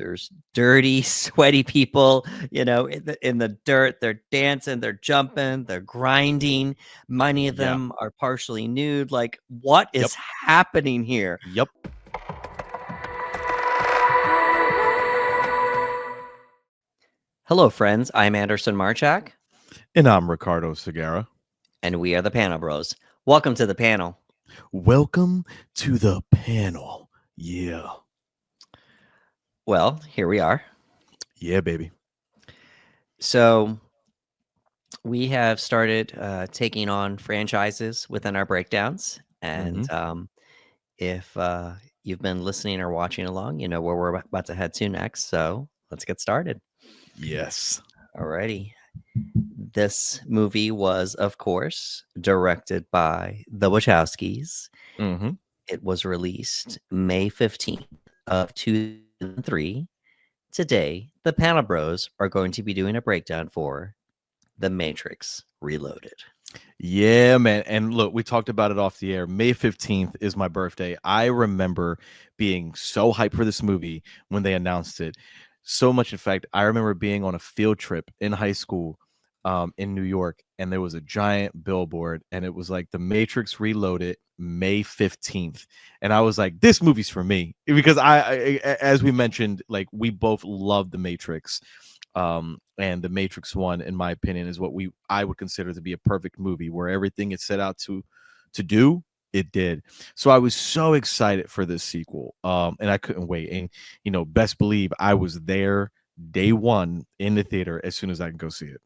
There's dirty, sweaty people, in the dirt. They're dancing, they're jumping, they're grinding. Many of Yeah. them are partially nude. Like, what is happening here? Yep. Hello, friends. I'm Anderson Marchak, And I'm Ricardo Segura. and we are the Panel Bros. Welcome to the panel. Welcome to the panel. Yeah. Well, here we are. Yeah, baby. So we have started taking on franchises within our breakdowns. And if you've been listening or watching along, you know where we're about to head to next. So let's get started. Yes. Alrighty. This movie was, of course, directed by the Wachowskis. Mm-hmm. It was released May 15th of 2003. Today, the Panel Bros are going to be doing a breakdown for The Matrix Reloaded. Yeah, man. And look, we talked about it off the air. May 15th is my birthday. I remember being so hyped for this movie when they announced it. So much, in fact, I remember being on a field trip in high school in New York, and there was a giant billboard, and it was like The Matrix Reloaded, May 15th. And I was like, this movie's for me. Because as we mentioned, like, we both love The Matrix. And The Matrix 1, in my opinion, is what I would consider to be a perfect movie where everything it set out to do, it did. So I was so excited for this sequel, and I couldn't wait. And best believe I was there day one in the theater as soon as I can go see it.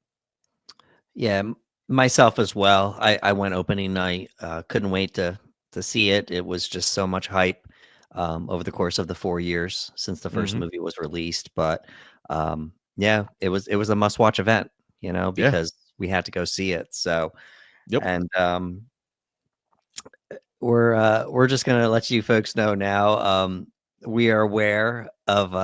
Yeah, myself as well. I went opening night. Couldn't wait to see it. It was just so much hype over the course of the 4 years since the first movie was released. But yeah, it was a must-watch event, because we had to go see it. So, and we're just gonna let you folks know now. We are aware of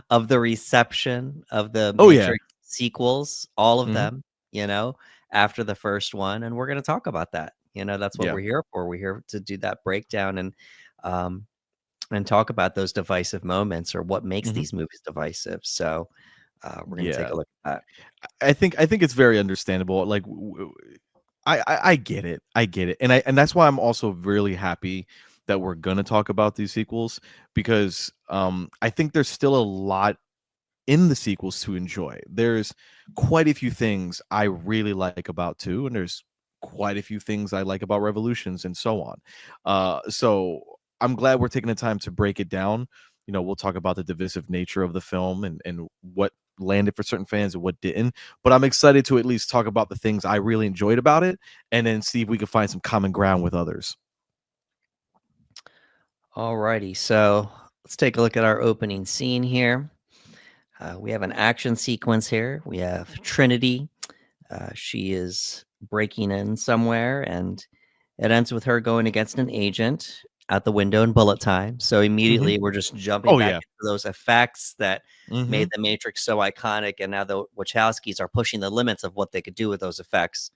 of the reception of the Matrix sequels, all of them, after the first one, and we're gonna talk about that. That's what we're here for. We're here to do that breakdown and talk about those divisive moments or what makes these movies divisive. So we're gonna take a look at that. I think it's very understandable. Like, I get it. And that's why I'm also really happy that we're gonna talk about these sequels, because I think there's still a lot in the sequels to enjoy. There's quite a few things I really like about 2, and there's quite a few things I like about Revolutions and so on. So I'm glad we're taking the time to break it down. We'll talk about the divisive nature of the film and what landed for certain fans and what didn't. But I'm excited to at least talk about the things I really enjoyed about it, and then see if we can find some common ground with others. Alrighty, so let's take a look at our opening scene here. We have an action sequence here. We have Trinity. She is breaking in somewhere, and it ends with her going against an agent out the window in bullet time. So immediately we're just jumping back into those effects that made the Matrix so iconic, and now the Wachowskis are pushing the limits of what they could do with those effects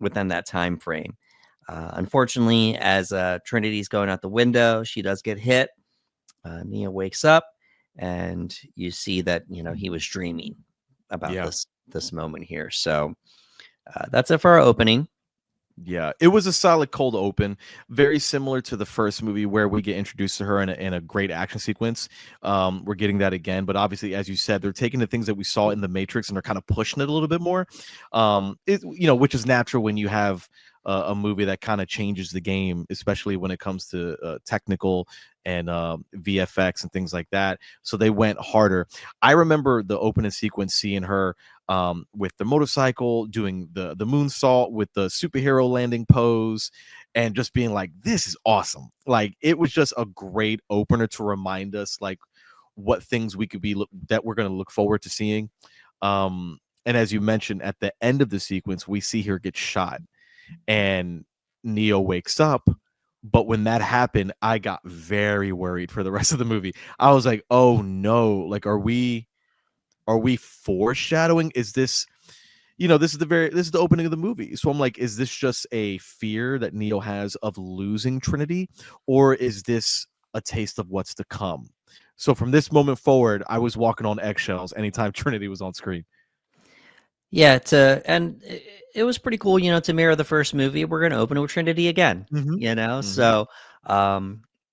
within that time frame. Unfortunately, as Trinity's going out the window, she does get hit. Neo wakes up, and you see that he was dreaming about this moment here. So that's it for our opening. Yeah, it was a solid cold open, very similar to the first movie where we get introduced to her in a great action sequence. We're getting that again, but obviously, as you said, they're taking the things that we saw in the Matrix and they're kind of pushing it a little bit more. Which is natural when you have a movie that kind of changes the game, especially when it comes to technical and VFX and things like that. So they went harder. I remember the opening sequence, seeing her with the motorcycle, doing the moonsault with the superhero landing pose, and just being like, this is awesome. Like, it was just a great opener to remind us like what things we could be that we're going to look forward to seeing. And as you mentioned, at the end of the sequence, we see her get shot and Neo wakes up. But when that happened, I got very worried for the rest of the movie. I was like, oh no, like, are we foreshadowing? Is this, this is the opening of the movie. So I'm like, is this just a fear that Neo has of losing Trinity, or is this a taste of what's to come? So from this moment forward, I was walking on eggshells anytime Trinity was on screen. Yeah, and it was pretty cool, to mirror the first movie. We're going to open with Trinity again, Mm-hmm. Mm-hmm. So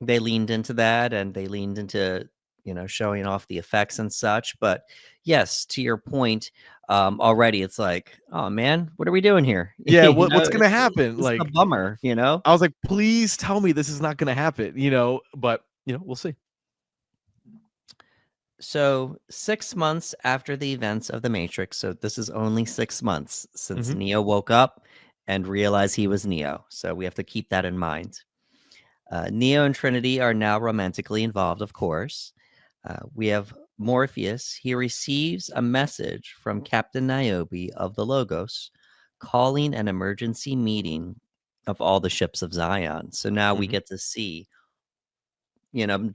they leaned into that, and they leaned into showing off the effects and such. But yes, to your point, already it's like, oh man, what are we doing here? Yeah, what's gonna happen? It's a Like, bummer, I was like, please tell me this is not gonna happen, but we'll see. So 6 months after the events of the Matrix, so this is only 6 months since Mm-hmm. Neo woke up and realized he was Neo. So we have to keep that in mind. Neo and Trinity are now romantically involved, of course. We have Morpheus. He receives a message from Captain Niobe of the Logos calling an emergency meeting of all the ships of Zion. So now we Mm-hmm. get to see,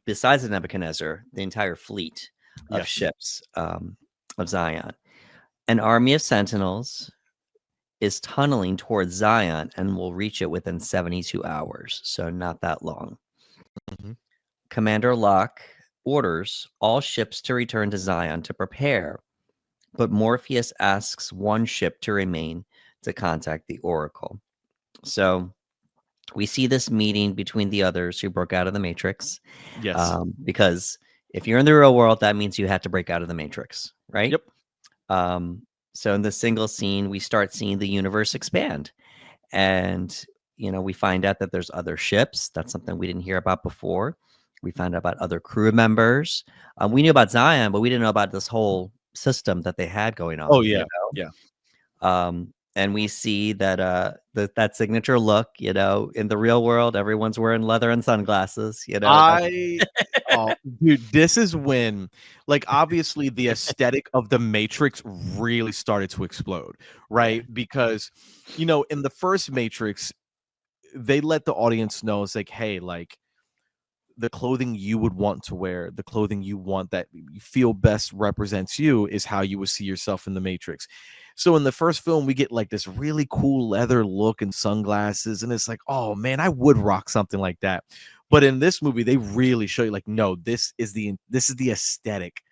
besides the Nebuchadnezzar, the entire fleet of Yes. ships of Zion. An army of sentinels is tunneling towards Zion and will reach it within 72 hours. So not that long. Mm-hmm. Commander Locke orders all ships to return to Zion to prepare, but Morpheus asks one ship to remain to contact the Oracle. So we see this meeting between the others who broke out of the Matrix, Yes. because if you're in the real world, that means you had to break out of the Matrix, right? Yep. So in the single scene, we start seeing the universe expand, and we find out that there's other ships. That's something we didn't hear about before. We found out about other crew members. We knew about Zion, but we didn't know about this whole system that they had going on. Oh yeah. Yeah. And we see that that signature look. In the real world, everyone's wearing leather and sunglasses. Oh, dude, this is when, like, obviously the aesthetic of the Matrix really started to explode, right? Because, in the first Matrix, they let the audience know it's like, hey, like, the clothing you would want to wear, the clothing you want that you feel best represents you is how you would see yourself in the Matrix. So in the first film, we get like this really cool leather look and sunglasses, and it's like, oh man, I would rock something like that. But in this movie, they really show you like, no, this is the aesthetic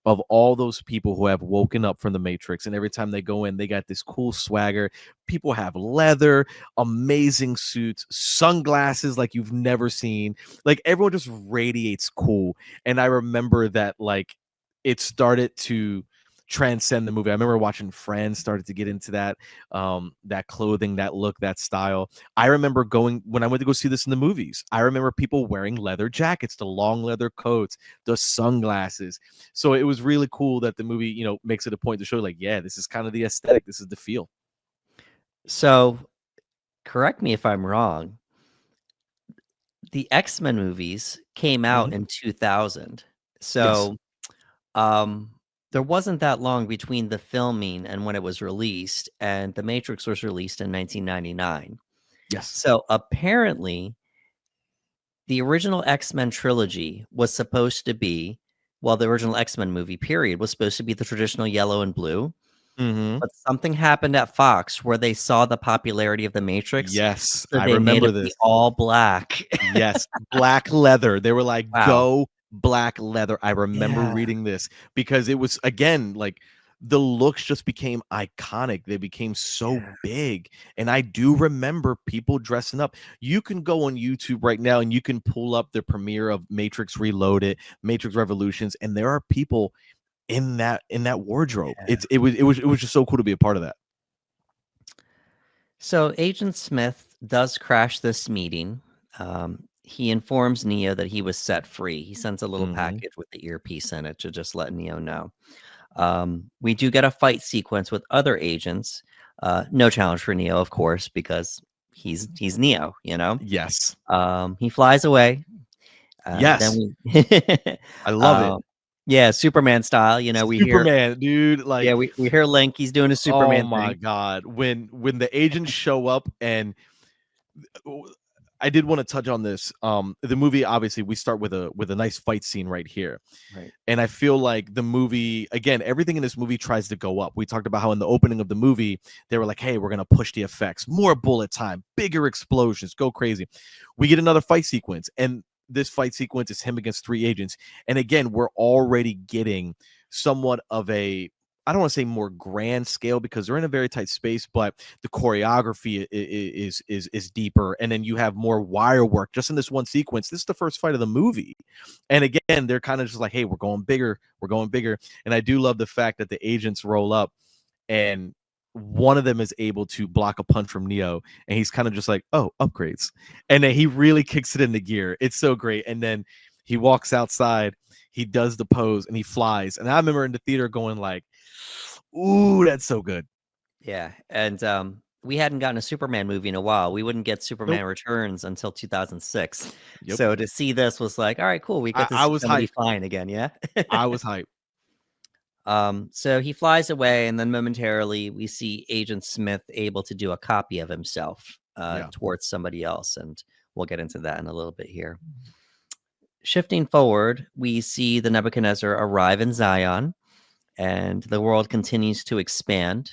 of all those people who have woken up from the Matrix. And every time they go in, they got this cool swagger. People have leather, amazing suits, sunglasses like you've never seen. Like everyone just radiates cool. And I remember that like it started to transcend the movie. I remember watching Friends started to get into that clothing, that look, that style. I remember going when I went to go see this in the movies. I remember people wearing leather jackets, the long leather coats, the sunglasses. So it was really cool that the movie, makes it a point to show like, yeah, this is kind of the aesthetic. This is the feel. So correct me if I'm wrong. The X-Men movies came out in 2000. Yes. So there wasn't that long between the filming and when it was released, and The Matrix was released in 1999. Yes. So apparently, the original X-Men trilogy was supposed to be, well, the original X-Men movie, period, was supposed to be the traditional yellow and blue. Mm-hmm. But something happened at Fox where they saw the popularity of the Matrix, Yes, so I they made remember it this. be all black. Yes, black leather. They were like, Wow. go black leather. I remember Yeah. reading this because it was, again, like the looks just became iconic. They became so Yeah. big. And I do remember people dressing up. You can go on YouTube right now and you can pull up the premiere of Matrix Reloaded, Matrix Revolutions, and there are people in that wardrobe. Yeah. It was just so cool to be a part of that. So Agent Smith does crash this meeting. He informs Neo that he was set free. He sends a little package with the earpiece in it to just let Neo know. We do get a fight sequence with other agents. No challenge for Neo, of course, because he's Neo. Yes. He flies away. Yes. Then we, I love it. Yeah, Superman style. We hear, Superman, dude, like, yeah, we hear Link. He's doing a oh Superman my thing. god, when the agents show up, and I did want to touch on this. The movie, obviously, we start with a nice fight scene right here, Right. and I feel like the movie, again, everything in this movie tries to go up. We talked about how in the opening of the movie they were like, hey, we're gonna push the effects, more bullet time, bigger explosions, go crazy. We get another fight sequence, and this fight sequence is him against 3 agents. And again, we're already getting somewhat of a, I don't want to say more grand scale because they're in a very tight space, but the choreography is deeper. And then you have more wire work just in this one sequence. This is the first fight of the movie. And again, they're kind of just like, hey, we're going bigger. We're going bigger. And I do love the fact that the agents roll up and one of them is able to block a punch from Neo, and he's kind of just like, oh, upgrades. And then he really kicks it into gear. It's so great. And then he walks outside, he does the pose, and he flies. And I remember in the theater going like, ooh, that's so good. Yeah, and we hadn't gotten a Superman movie in a while. We wouldn't get Superman Nope. Returns until 2006. Yep. So to see this was like, all right, cool. We get to I see was somebody hyped. flying again. Yeah. I was hyped. So he flies away, and then momentarily we see Agent Smith able to do a copy of himself Yeah. towards somebody else, and we'll get into that in a little bit here. Shifting forward, we see the Nebuchadnezzar arrive in Zion, and the world continues to expand.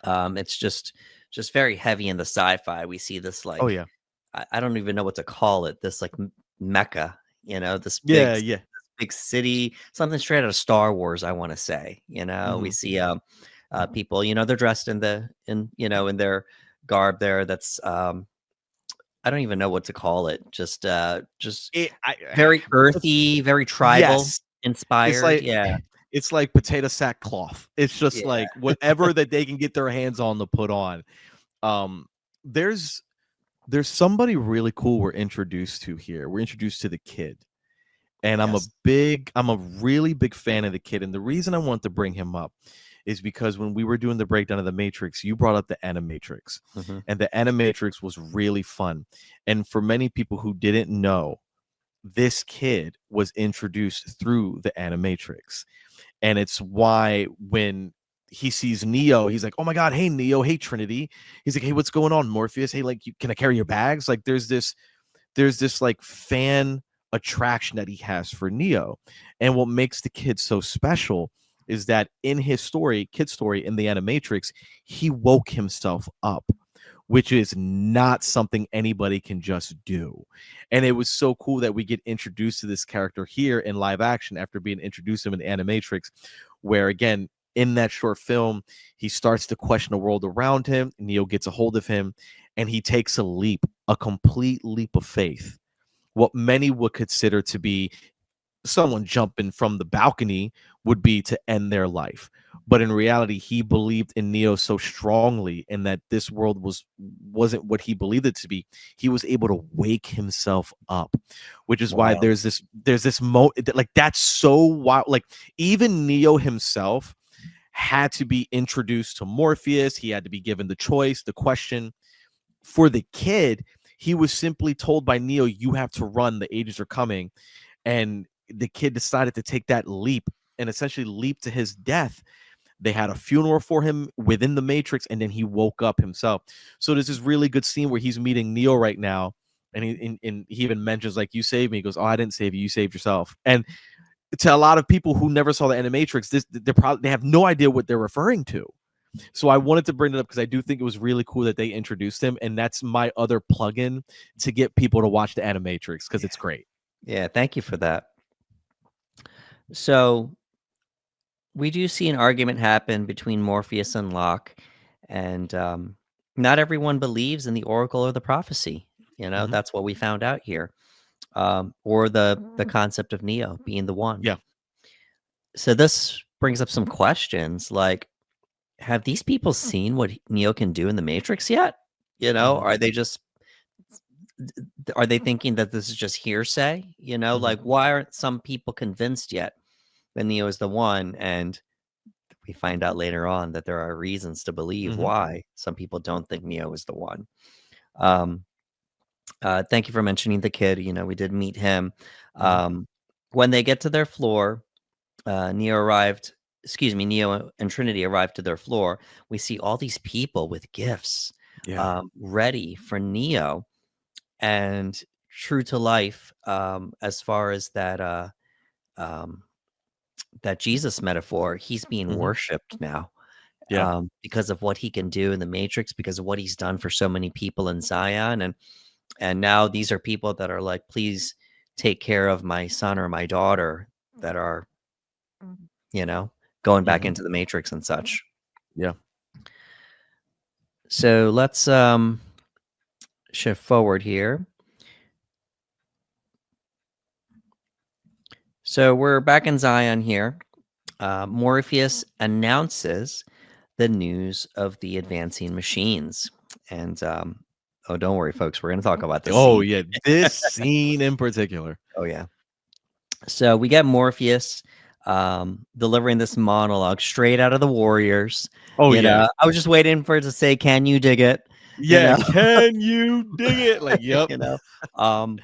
It's just very heavy in the sci-fi. We see this like, Oh yeah. I don't even know what to call it. This like Mecca, this Yeah, yeah. big city, something straight out of Star Wars. I want to say, we Mhm. see people, they're dressed in in their garb there. That's I don't even know what to call it. Just very earthy, very tribal Yes. It's inspired. like Yeah, it's like potato sackcloth. It's just yeah. like whatever that they can get their hands on to put on. Um, there's somebody really cool we're introduced to here. We're introduced to the kid. And I'm Yes. a really big fan of the kid. And the reason I want to bring him up is because when we were doing the breakdown of the Matrix, you brought up the Animatrix. Mhm. And the Animatrix was really fun. And for many people who didn't know, this kid was introduced through the Animatrix. And it's why when he sees Neo, he's like, oh my God, hey Neo, hey Trinity. He's like, hey, what's going on, Morpheus? Hey, like, can I carry your bags? Like there's this like fan attraction that he has for Neo. And what makes the kid so special is that in his story, kid story in the Animatrix, he woke himself up, which is not something anybody can just do. And it was so cool that we get introduced to this character here in live action after being introduced to him in Animatrix, where again, in that short film, he starts to question the world around him. Neo gets a hold of him, and he takes a leap, a complete leap of faith. What many would consider to be someone jumping from the balcony would be to end their life. But in reality, he believed in Neo so strongly and that this world wasn't what he believed it to be. He was able to wake himself up, which is why Wow. there's this like that's so wild. Like even Neo himself had to be introduced to Morpheus. He had to be given the choice, the question. For the kid, he was simply told by Neo, you have to run, the agents are coming. And the kid decided to take that leap and essentially leap to his death. They had a funeral for him within the Matrix, and then he woke up himself. So there's this really good scene where he's meeting Neo right now, and he even mentions like, you saved me. He goes, oh, I didn't save you, you saved yourself. And to a lot of people who never saw the Animatrix, they have no idea what they're referring to. So I wanted to bring it up because I do think it was really cool that they introduced him, and that's my other plug-in to get people to watch the Animatrix because it's great. Yeah, thank you for that. So we do see an argument happen between Morpheus and Locke, and not everyone believes in the oracle or the prophecy. Mhm. That's what we found out here, or the concept of Neo being the one. Yeah. So this brings up some questions like, have these people seen what Neo can do in the Matrix yet? Mhm. Are they just are they thinking that this is just hearsay? Mhm. Like why aren't some people convinced yet that Neo is the one? And we find out later on that there are reasons to believe Mhm. why some people don't think Neo is the one. Um, thank you for mentioning the kid. We did meet him. Mhm. When they get to their floor, Neo arrived. Excuse me, Neo and Trinity arrived to their floor. We see all these people with gifts, Yeah. ready for Neo, and true to life. As far as um, that Jesus metaphor, he's being Mhm. worshipped now. Yeah. Because of what he can do in the Matrix, because of what he's done for so many people in Zion. And And now these are people that are like, please take care of my son or my daughter that are, you know, going back Mhm. into the Matrix and such. Yeah. So let's shift forward here. So we're back in Zion here. Morpheus announces the news of the advancing machines. And oh, don't worry, folks. We're going to talk about this Oh scene. yeah, this scene in particular. Oh, yeah. So we get Morpheus delivering this monologue straight out of the Warriors. Oh You yeah. know, I was just waiting for it to say, "Can you dig it?" You Yeah, know, can you dig it? Like, yep. you know.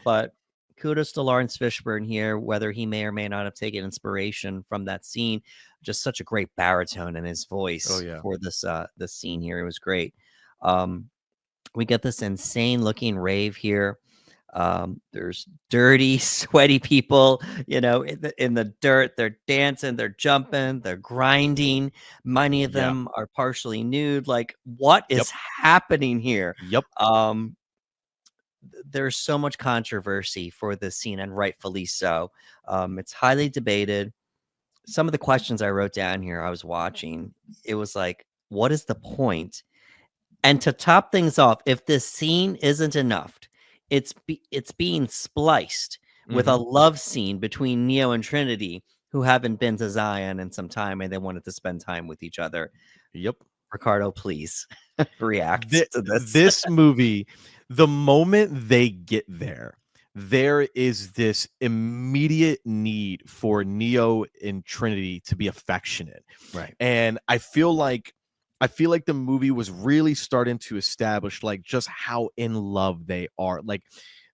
But kudos to Lawrence Fishburne here, whether he may or may not have taken inspiration from that scene. Just such a great baritone in his Oh voice yeah. for this scene here. It was great. Um, we get this insane looking rave here. There's dirty, sweaty people, you know, in the dirt. They're dancing, they're jumping, they're grinding. Many of Yeah. them are partially nude. Like, what Yep. is happening here? Yep. Um, there's so much controversy for this scene, and rightfully so. It's highly debated. Some of the questions I wrote down here, I was watching, it was like, what is the point? And to top things off, if this scene isn't enough, it's being spliced with a Mhm. love scene between Neo and Trinity, who haven't been to Zion in some time, and they wanted to spend time with each other. Yep. Ricardo, please react Thi to this. this movie, the moment they get there, there is this immediate need for Neo and Trinity to be affectionate. Right. And I feel like the movie was really starting to establish like just how in love they are. Like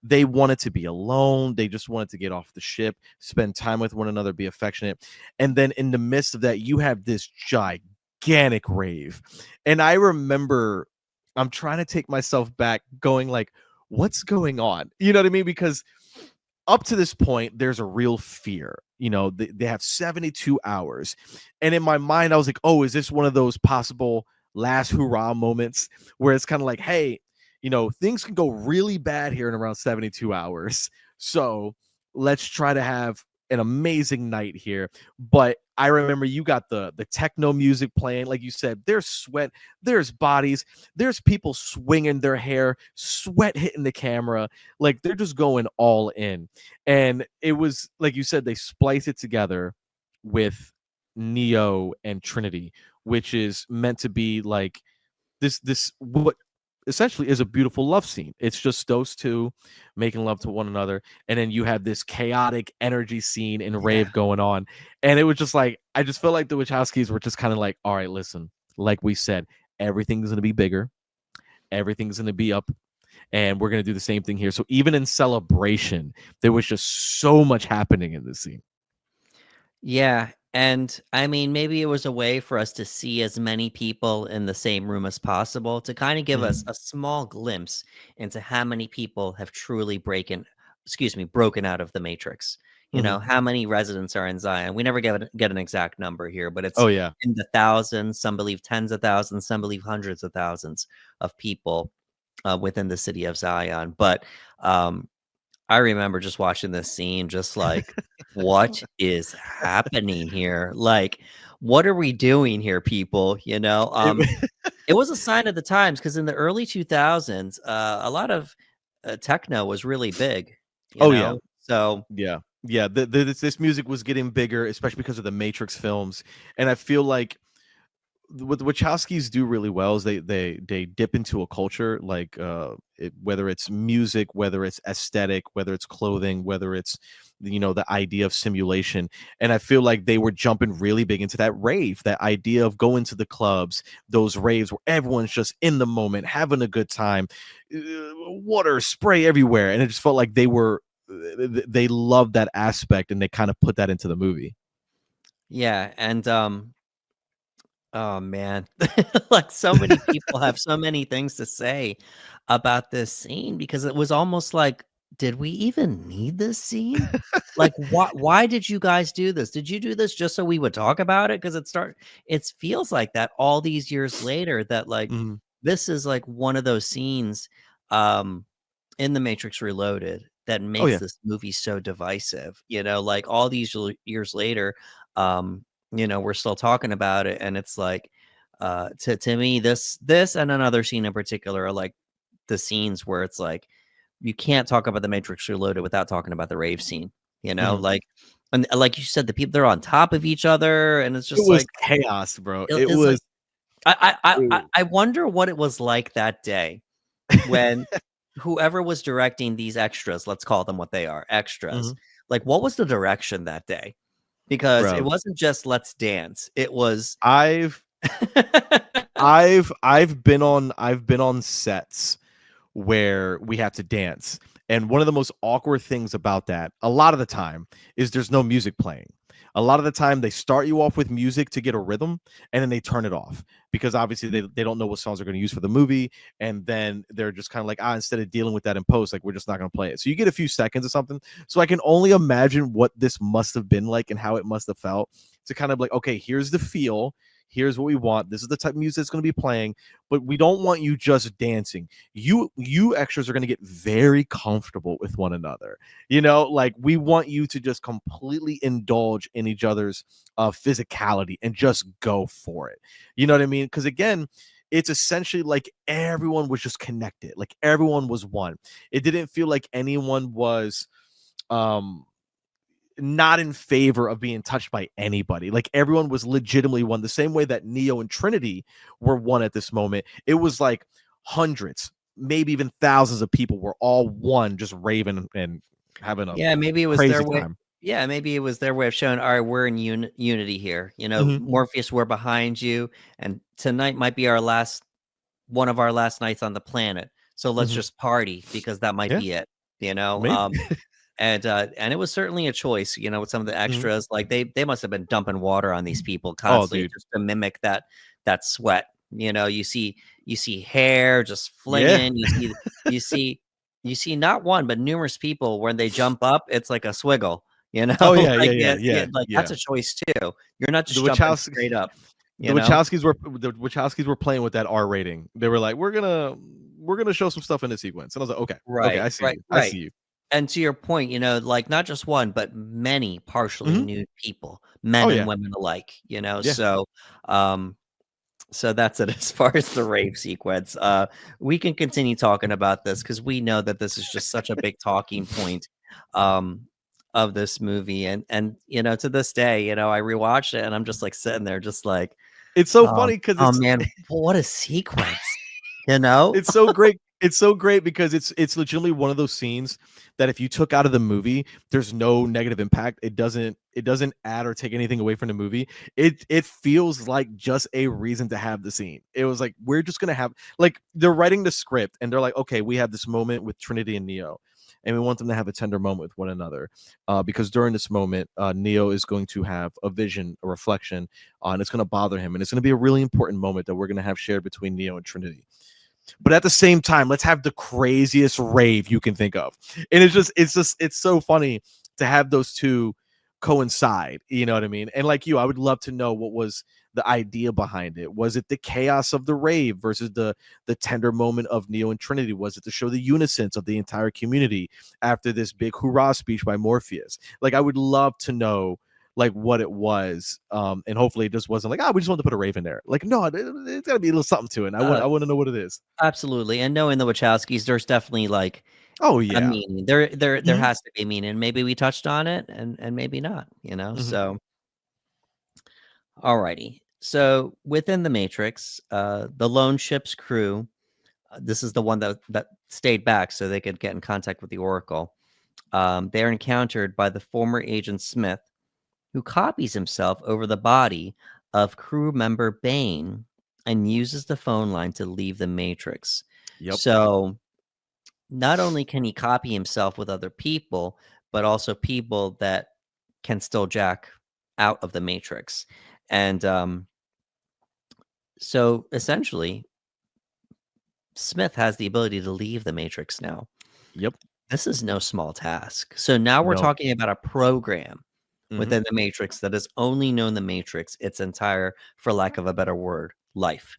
they wanted to be alone, they just wanted to get off the ship, spend time with one another, be affectionate. And then in the midst of that, you have this gigantic rave. And I remember I'm trying to take myself back going like what's going on? You know what I mean? Because up to this point, there's a real fear. You know, they have 72 hours. And in my mind, I was like, oh, is this one of those possible last hurrah moments where it's kind of like, hey, you know, things can go really bad here in around 72 hours. So let's try to have an amazing night here. But I remember you got the techno music playing. Like you said, there's sweat, there's bodies, there's people swinging their hair, sweat hitting the camera. Like they're just going all in. And it was like you said, they splice it together with Neo and Trinity, which is meant to be like this what essentially is a beautiful love scene. It's just those two making love to one another, and then you have this chaotic energy scene in Yeah. Rave going on, and it was just like I just felt like the Wachowskis were just kind of like, all right, listen, like we said, everything's gonna be bigger, everything's gonna be up, and we're gonna do the same thing here. So even in Celebration, there was just so much happening in this scene. Yeah, and I mean, maybe it was a way for us to see as many people in the same room as possible to kind of give us Mhm. a small glimpse into how many people have truly broken out of the Matrix. You know, Mhm. how many residents are in Zion? We never get an exact number here, but it's Oh yeah. in the thousands. Some believe tens of thousands, some believe hundreds of thousands of people within the city of Zion. But um, I remember just watching this scene, just like, what is happening here? Like, what are we doing here, people? You know, It- it was a sign of the times because in the early 2000s, a lot of techno was really big, you oh yeah. know? So, Yeah. Yeah, this music was getting bigger, especially because of the Matrix films, and I feel like what the Wachowskis do really well is they dip into a culture like whether it's music, whether it's aesthetic, whether it's clothing, whether it's you know the idea of simulation, and I feel like they were jumping really big into that rave, that idea of going to the clubs, those raves where everyone's just in the moment, having a good time, water spray everywhere, and it just felt like they loved that aspect and they kind of put that into the movie. yeah, and oh man, like so many people have so many things to say about this scene because it was almost like, did we even need this scene? Like, why did you guys do this? Did you do this just so we would talk about it? Because it feels like that all these years later that like Mhm. this is like one of those scenes. Um, in the Matrix Reloaded that Oh makes yeah. this movie so divisive. Like all these years later, we're still talking about it, and it's like, to me, this and another scene in particular are like the scenes where it's like you can't talk about the Matrix Reloaded without talking about the rave scene. Mhm. Like, and like you said, the people they're on top of each other, and it's It just was like chaos, bro. it It is like was. I wonder what it was like that day when whoever was directing these extras, let's call them what they are, extras. Mhm. Like, what was the direction that day? Because it Bro, wasn't just let's dance. It was I've I've been on sets where we have to dance. And one of the most awkward things about that, a lot of the time, is there's no music playing. A lot of the time, they start you off with music to get a rhythm, and then they turn it off because obviously they don't know what songs they're going to use for the movie. And then they're just kind of like, instead of dealing with that in post, like, we're just not going to play it. So you get a few seconds or something. So I can only imagine what this must have been like and how it must have felt to kind of like, okay, here's the feel. Here's what we want. This is the type of music that's going to be playing, but we don't want you just dancing. You extras are going to get very comfortable with one another. Like, we want you to just completely indulge in each other's physicality and just go for it. You know what I mean? Because again, it's essentially like everyone was just connected, like everyone was one. It didn't feel like anyone was um not in favor of being touched by anybody. Like, everyone was legitimately one, the same way that Neo and Trinity were one at this moment. It was like hundreds, maybe even thousands of people were all one, just raving and having a yeah, maybe it was their crazy way. time. Yeah, maybe it was their way of showing, all right, we're in unity here. Mhm. Morpheus, we're behind you, and tonight might be one of our last nights on the planet. So let's Mhm. just party because that might Yeah, be it. You know, maybe. and it was certainly a choice. With some of the Mhm. extras, like they must have been dumping water on these people Oh, constantly dude. just to mimic that sweat. You see hair just Yeah. flinging. You see you see not one but numerous people when they jump up, it's like a swiggle. Oh, yeah, yeah, Like yeah, yeah, like that's yeah. a choice too. You're not The just jumping Wachowski straight up. the You know, Wachowskis were playing with that R rating. They were like, we're gonna show some stuff in this sequence. And I was like, okay, okay, right, I see right, you. I right. see you. And to your point, like not just one, but many partially Mhm. nude people, Oh men and yeah. women alike, Yeah. um, so that's it as far as the rave sequence. We can continue talking about this because we know that this is just such a big talking point um of this movie. And to this day, I rewatched it and I'm just like sitting there just like, It's so funny because oh man, what a sequence, you know? it's so great. It's so great because it's legitimately one of those scenes that if you took out of the movie, there's no negative impact. It doesn't add or take anything away from the movie. It feels like just a reason to have the scene. It was like, we're just gonna have, like, they're writing the script and they're like, okay, we have this moment with Trinity and Neo, and we want them to have a tender moment with one another. Because during this moment, Neo is going to have a vision, a reflection, and it's gonna bother him, and it's gonna be a really important moment that we're gonna have shared between Neo and Trinity. But at the same time, let's have the craziest rave you can think of. And it's so funny to have those two coincide. You know what I mean? And like you, I would love to know what was the idea behind it. Was it the chaos of the rave versus the tender moment of Neo and Trinity? Was it to show the unison of the entire community after this big hoorah speech by Morpheus? Like, I would love to know like what it was, and hopefully it just wasn't like, we just want to put a rave in there. Like, no, it's got to be a little something to it, and I want to know what it is. Absolutely, and knowing the Wachowskis, there's definitely, like, Oh a yeah. meaning. There Mhm. has to be a meaning. Maybe we touched on it and maybe not, Mhm. So, alrighty. So, within the Matrix, the lone ship's crew, this is the one that stayed back so they could get in contact with the Oracle. They're encountered by the former Agent Smith, who copies himself over the body of crew member Bane and uses the phone line to leave the Matrix. Yep. So, not only can he copy himself with other people, but also people that can still jack out of the Matrix. And so essentially, Smith has the ability to leave the Matrix now. Yep. This is no small task. So now we're No. talking about a program Mhm. within the Matrix that has only known the Matrix its entire, for lack of a better word, life.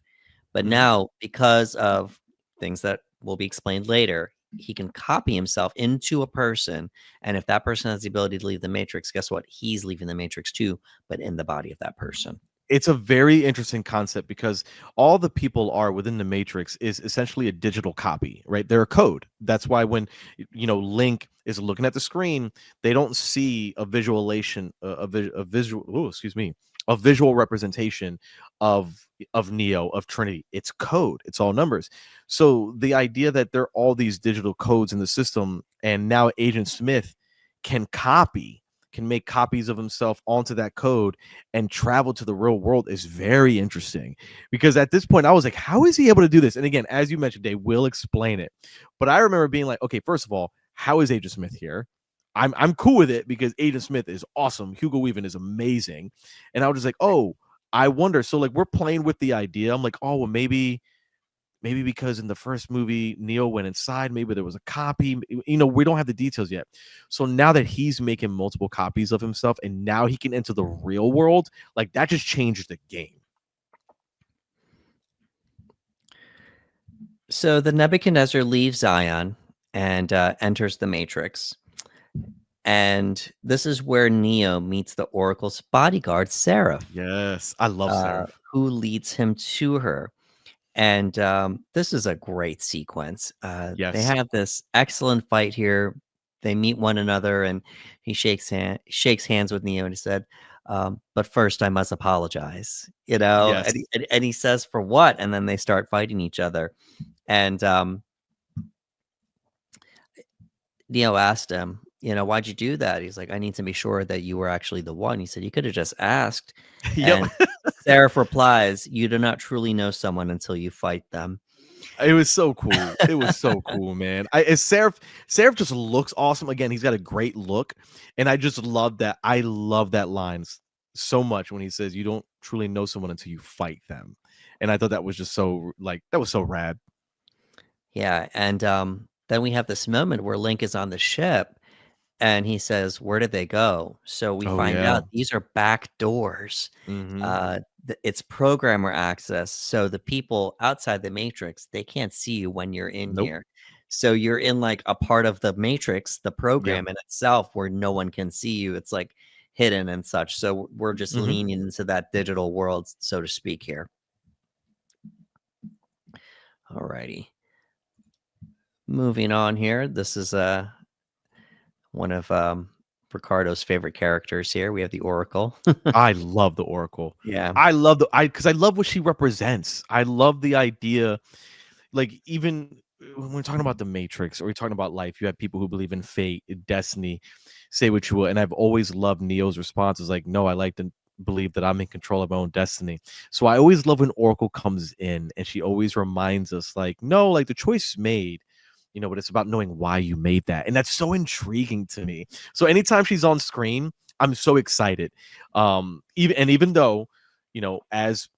But Mhm. now, because of things that will be explained later, he can copy himself into a person, and if that person has the ability to leave the matrix, guess what? He's leaving the matrix too, but in the body of that person. It's a very interesting concept because all the people are within the matrix is essentially a digital copy, right? They're a code. That's why when Link is looking at the screen, they don't see a visualization, a visual. Oh, excuse me, a visual representation of Neo, of Trinity. It's code. It's all numbers. So the idea that there are all these digital codes in the system, and now Agent Smith can make copies of himself onto that code and travel to the real world is very interesting, because at this point I was like, how is he able to do this? And again, as you mentioned, they will explain it, but I remember being like, okay, first of all, how is Agent Smith here? I'm cool with it because Agent Smith is awesome, Hugo Weaving is amazing, and I was just like, oh, I wonder. So like we're playing with the idea. I'm like, oh, well, maybe because in the first movie Neo went inside, maybe there was a copy. We don't have the details yet. So now that he's making multiple copies of himself and now he can enter the real world, like that just changes the game. So the Nebuchadnezzar leaves Zion and enters the matrix, and this is where Neo meets the Oracle's bodyguard, Seraph. Yes, I love Seraph. Who leads him to her. And this is a great sequence. They Yes. have this excellent fight here. They meet one another, and he shakes hands with Neo, and he said, "But first, I must apologize." Yes. And he says, "For what?" And then they start fighting each other. And Neo asked him, "Why'd you do that?" He's like, "I need to be sure that you were actually the one." He said, "You could have just asked." Yep. And Seraph replies, "You do not truly know someone until you fight them." It was so cool. It was so cool, man. Seraph just looks awesome. Again, he's got a great look, and I just love that. I love that line so much when he says, "You don't truly know someone until you fight them," and I thought that was just so that was so rad. Yeah, and then we have this moment where Link is on the ship, and he says, "Where did they go?" So we Oh find yeah. out these are back doors. Mm-hmm. It's programmer access, so the people outside the matrix, they can't see you when you're in Nope. here. So you're in like a part of the matrix, the Yeah. program in itself, where no one can see you. It's like hidden and such. So we're just Mm-hmm. leaning into that digital world, so to speak here. Alrighty. Moving on here. This is one of Ricardo's favorite characters here. We have the Oracle. I love the Oracle. Yeah. Because I love what she represents. I love the idea. Like even when we're talking about the Matrix or we're talking about life, you have people who believe in fate, destiny, say what you will. And I've always loved Neo's response is like, no, I like to believe that I'm in control of my own destiny. So I always love when Oracle comes in and she always reminds us, like, no, like the choice is made, but it's about knowing why you made that. And that's so intriguing to me. So anytime she's on screen, I'm so excited. Even though, as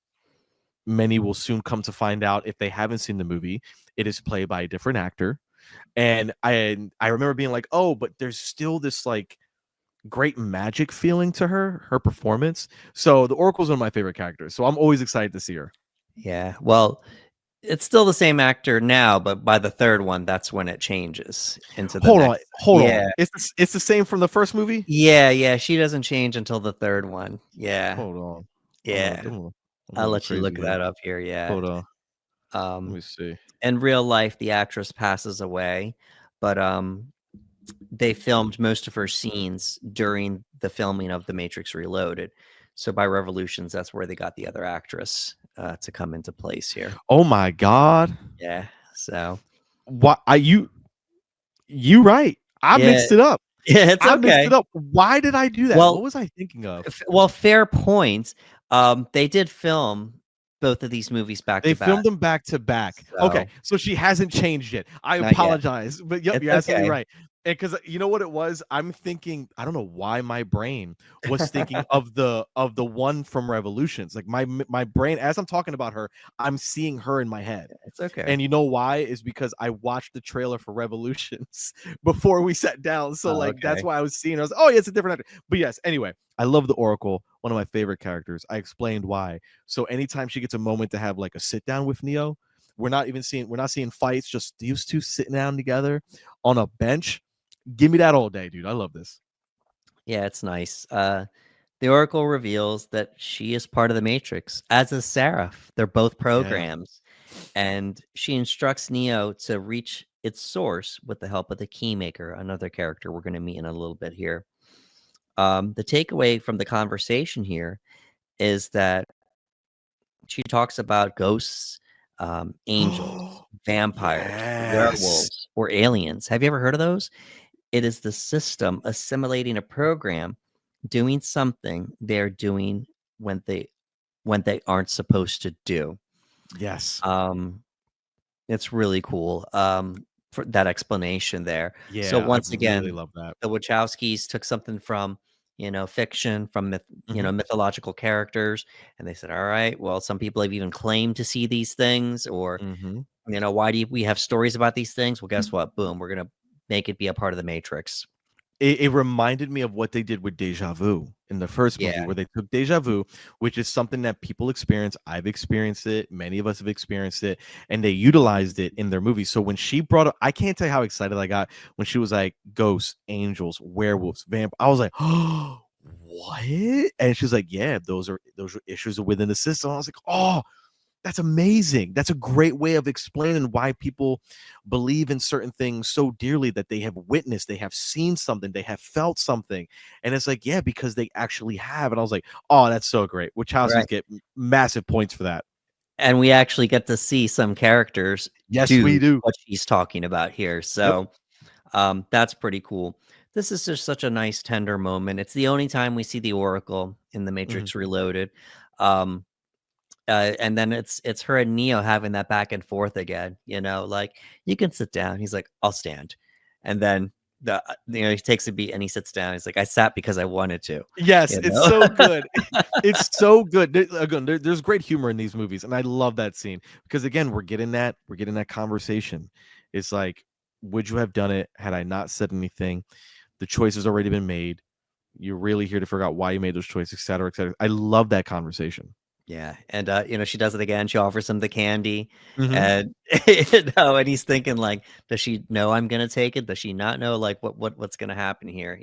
many will soon come to find out if they haven't seen the movie, it is played by a different actor. And I remember being like, oh, but there's still this like great magic feeling to her performance. So the Oracle's one of my favorite characters. So I'm always excited to see her. Yeah. Well, it's still the same actor now, but by the third one, that's when it changes into the next. Hold Yeah. on. It's the same from the first movie? Yeah. She doesn't change until the third one. Yeah. Hold on. Yeah. I'm I'll going let you look crazy here. that up here. Yeah. Hold on. Let Um, me see. in real life, the actress passes away, but they filmed most of her scenes during the filming of The Matrix Reloaded. So by Revolutions, that's where they got the other actress to come into place here. Oh my God. Yeah. So What are you right. I yeah, mixed it up. yeah, it's I mixed okay. it up. Why did I do that? What Well, was I thinking of? fair point. They did film both of these movies back They to back. filmed them back to back. Okay, So so she hasn't changed yet. I not yet. apologize, but yep, It's you're absolutely okay. right. Because you know what it was? I'm thinking. I don't know why my brain was thinking of the one from Revolutions. Like my brain, as I'm talking about her, I'm seeing her in my head. It's okay. And you know why? Is because I watched the trailer for Revolutions before we sat down. So that's why I was seeing. I was, oh yeah, it's a different actor. But yes, anyway, I love the Oracle. One of my favorite characters. I explained why. So anytime she gets a moment to have like a sit down with Neo, We're not seeing fights, just these two sitting down together on a bench. Give me that all day, dude. I love this. Yeah, it's nice. The Oracle reveals that she is part of the Matrix, as is Seraph. They're both Yeah. programs. And she instructs Neo to reach its source with the help of the Keymaker, another character we're going to meet in a little bit here. The takeaway from the conversation here is that she talks about ghosts, angels, vampires, Yes. werewolves, or aliens. Have you ever heard of those? It is the system assimilating a program, doing something they're doing when they aren't supposed to do. Yes. It's really cool, for that explanation there. So Yeah, I once really again, love that. the Wachowskis took something from, fiction, from Mhm. mythological characters, and they said, "All right, well, some people have even claimed to see these things, or, Mhm. why do we have stories about these things? Well, guess what? Boom, we're gonna make it be a part of the Matrix." It reminded me of what they did with Deja Vu in the first movie, Yeah, where they took Deja Vu, which is something that people experience. I've experienced it. Many of us have experienced it, and they utilized it in their movie. So when she brought up, I can't tell you how excited I got when she was like, ghosts, angels, werewolves, vamp. I was like, oh, what? And she's like, yeah, those are issues within the system. I was like, oh, that's amazing. That's a great way of explaining why people believe in certain things so dearly, that they have witnessed, they have seen something, they have felt something. And it's like, yeah, because they actually have. And I was like, oh, that's so great. right. Wachowskis get massive points for that. And we actually get to see some characters Yes, we do do. what she's talking about here, Yep. so that's pretty cool. This is just such a nice tender moment. It's the only time we see the Oracle in The Mhm. Matrix Reloaded. Um, and then it's her and Neo having that back and forth again, like, "You can sit down." He's like, "I'll stand." And then he takes a beat and he sits down. He's like, "I sat because I wanted to," Yes, you it's know? so good. It's so good. Again, there's great humor in these movies, and I love that scene because again, we're getting that conversation. It's like, would you have done it had I not said anything? The choice has already been made. You're really here to figure out why you made those choices, et cetera, et cetera. I love that conversation. Yeah, and, she does it again, she offers him the candy, Mhm. and, and he's thinking, like, "Does she know I'm gonna take it? Does she not know, like, what's gonna happen here?"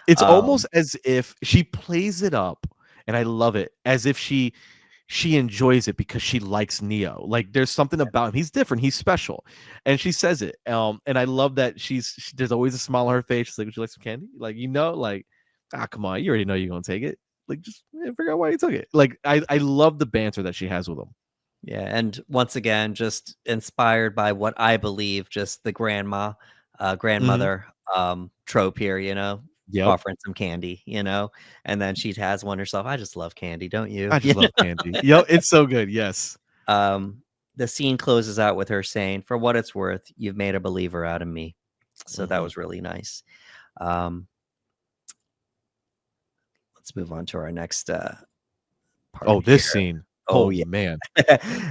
It's Um, almost as if she plays it up, and I love it, as if she enjoys it because she likes Neo. Like there's something about him. He's different. He's special, and she says it. And I love that there's always a smile on her face. She's like, "Would you like some candy?" Like like, ah, come on, you already know you're gonna take it. Like just figure out why you took it. Like I love the banter that she has with him. yeah, and once again, just inspired by what I believe, just the Mhm. grandmother, trope here, Yep. offering some candy, and then she has one herself. I just love candy, don't you? I just love candy. Yep, it's so good. Yes. Um, the scene closes out with her saying, "For what it's worth, you've made a believer out of me." So that Mhm. was really nice. Um, let's move on to our next Oh, part this here. scene. Oh Oh yeah. man.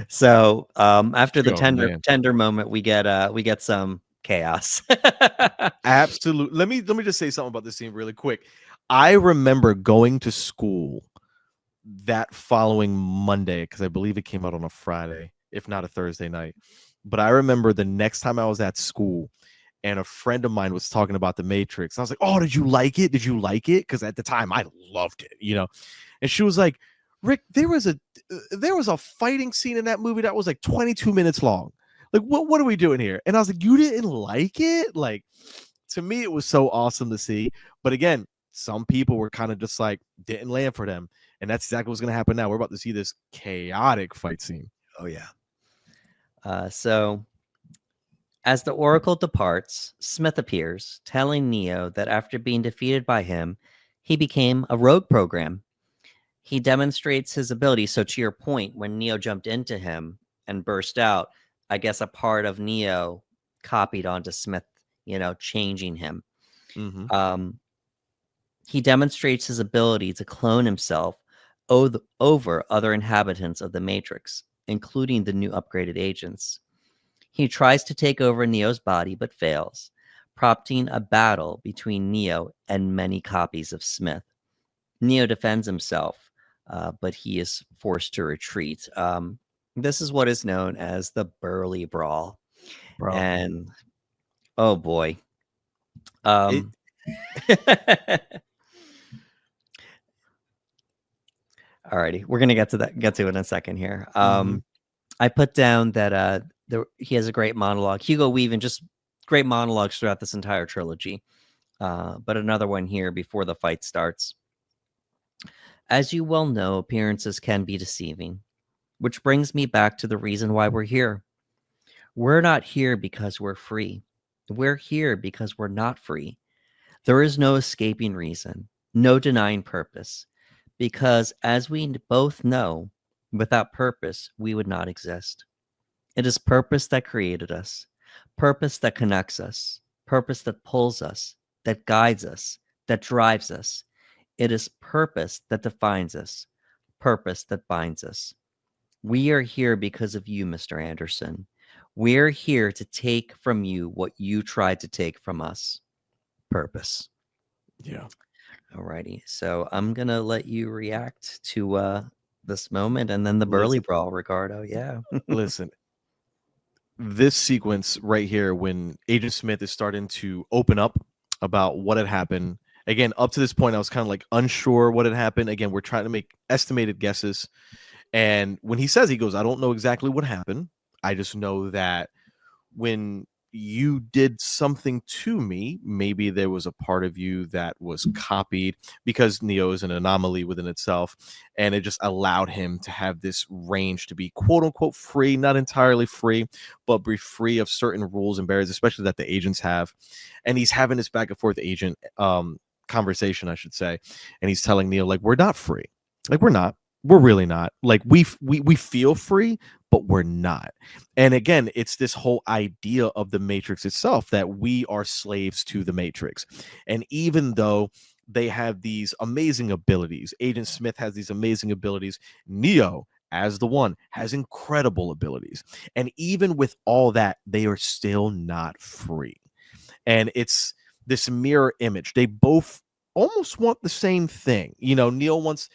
So after the Oh tender man. tender moment, we get some chaos. Absolutely. Let me just say something about this scene really quick. I remember going to school that following Monday because I believe it came out on a Friday, if not a Thursday night. But I remember the next time I was at school and a friend of mine was talking about The Matrix. I was like, "Oh, did you like it? Did you like it?" Because at the time I loved it. And she was like, "Rick, there was a fighting scene in that movie that was like 22 minutes long. Like, what are we doing here?" And I was like, "You didn't like it?" Like, to me, it was so awesome to see. But again, some people were kind of just like didn't land for them, and that's exactly what's going to happen now. We're about to see this chaotic fight scene. Oh yeah. So as the Oracle departs, Smith appears, telling Neo that after being defeated by him, he became a rogue program. He demonstrates his ability. So to your point, when Neo jumped into him and burst out, I guess a part of Neo copied onto Smith, changing him. Hmm. Um, he demonstrates his ability to clone himself over other inhabitants of the Matrix, including the new upgraded agents. He tries to take over Neo's body but fails, prompting a battle between Neo and many copies of Smith. Neo defends himself, but he is forced to retreat. This is what is known as the Burly Brawl. bro. And oh boy. It Um Alrighty, we're gonna get to it in a second here. mhm. I put down that he has a great monologue. Hugo Weaving, just great monologues throughout this entire trilogy. But another one here before the fight starts. As you well know, appearances can be deceiving, which brings me back to the reason why we're here. We're not here because we're free. We're here because we're not free. There is no escaping reason, no denying purpose, because as we both know, without purpose, we would not exist. It is purpose that created us, purpose that connects us, purpose that pulls us, that guides us, that drives us. It is purpose that defines us, purpose that binds us. We are here because of you, Mr. Anderson. We're here to take from you what you tried to take from us. Purpose. Yeah. Alrighty. So I'm gonna let you react to this moment and then the Burly Listen, Brawl, Ricardo. Yeah. listen. This sequence right here, when Agent Smith is starting to open up about what had happened. Again, up to this point, I was kind of like unsure what had happened. Again, we're trying to make estimated guesses. And when he says, he goes, I don't know exactly what happened. I just know that when you did something to me, maybe there was a part of you that was copied, because Neo is an anomaly within itself, and it just allowed him to have this range to be quote unquote free, not entirely free, but be free of certain rules and barriers, especially that the agents have. And he's having this back and forth agent conversation, I should say, and he's telling Neo, like, we're not free, like we're really not, like we feel free, but we're not. And again, it's this whole idea of the Matrix itself, that we are slaves to the Matrix. And even though they have these amazing abilities, Agent Smith has these amazing abilities, Neo, as the one, has incredible abilities. And even with all that, they are still not free. And it's this mirror image. They both almost want the same thing. You know, Neo wants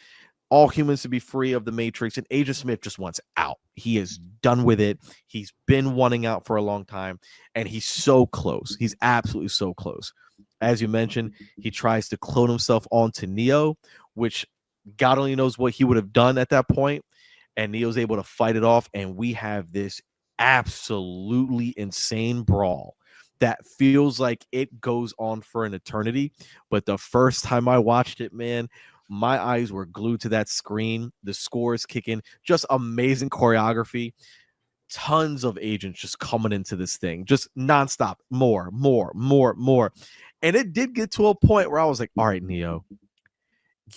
all humans to be free of the Matrix, and Agent Smith just wants out. He is done with it. He's been wanting out for a long time, and he's so close. He's absolutely so close. As you mentioned, he tries to clone himself onto Neo, which God only knows what he would have done at that point. And Neo's able to fight it off, and we have this absolutely insane brawl that feels like it goes on for an eternity. But the first time I watched it, man, my eyes were glued to that screen. The score is kicking, just amazing choreography. Tons of agents just coming into this thing, just nonstop, more. And it did get to a point where I was like, all right, Neo,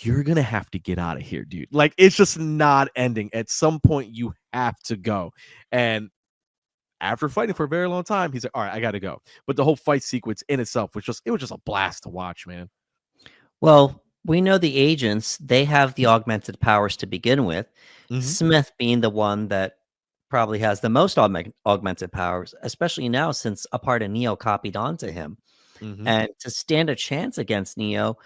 you're gonna have to get out of here, dude. Like, it's just not ending. At some point, you have to go. And after fighting for a very long time, he's like, all right, I gotta go. But the whole fight sequence in itself was just, it was just a blast to watch, man. Well, we know the agents, they have the augmented powers to begin with. Mm-hmm. Smith being the one that probably has the most augmented powers, especially now since a part of Neo copied onto him. Mm-hmm. And to stand a chance against Neo,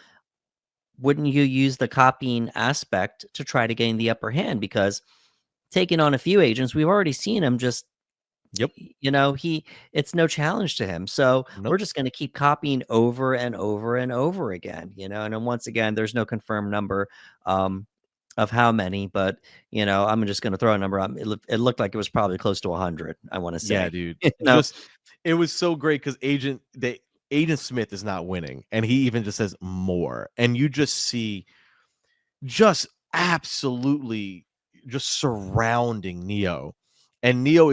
wouldn't you use the copying aspect to try to gain the upper hand? Because taking on a few agents, we've already seen him just, Yep. it's no challenge to him. So we're Nope. just going to keep copying over and over and over again, and then once again, there's no confirmed number of how many, but I'm just going to throw a number on. It looked like it was probably close to 100. I want to Yeah, say, dude. you know, Just, it was so great because Agent Smith is not winning, and he even just says more, and you just see just absolutely just surrounding Neo. And Neo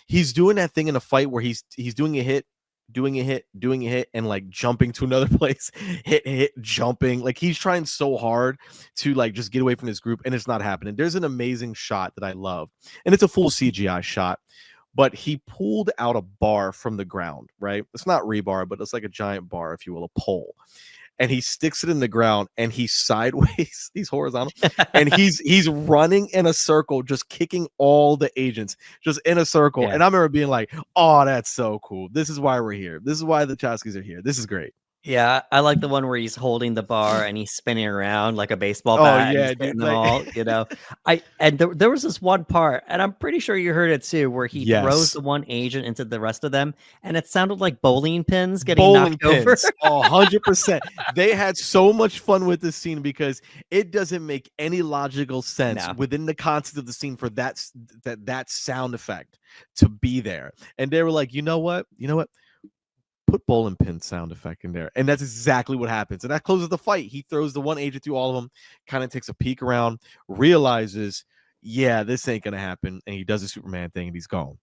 he's doing that thing in a fight where he's doing a hit, doing a hit, and like jumping to another place, hit, jumping. Like, he's trying so hard to like just get away from this group, and it's not happening. There's an amazing shot that I love, and it's a full CGI shot. But he pulled out a bar from the ground, right? It's not rebar, but it's like a giant bar, if you will, a pole. And he sticks it in the ground, and he's sideways, he's horizontal, and he's running in a circle, just kicking all the agents just in a circle. yeah. And I remember being like, oh, that's so cool. This is why we're here. This is why the Chowskis are here. This is great. Yeah, I like the one where he's holding the bar and he's spinning around like a baseball Oh bat and he's yeah, hitting dude. them Like all, you know. There was this one part, and I'm pretty sure you heard it too, where he throws yes. the one agent into the rest of them, and it sounded like bowling pins getting Bowling knocked over. pins, 100%. They had so much fun with this scene because it doesn't make any logical sense No. within the context of the scene for that sound effect to be there. And they were like, you know what? You know what? Put bowling pin sound effect in there. And that's exactly what happens. And that closes the fight. He throws the one agent through all of them, kind of takes a peek around, realizes, yeah, this ain't gonna happen. And he does a Superman thing and he's gone.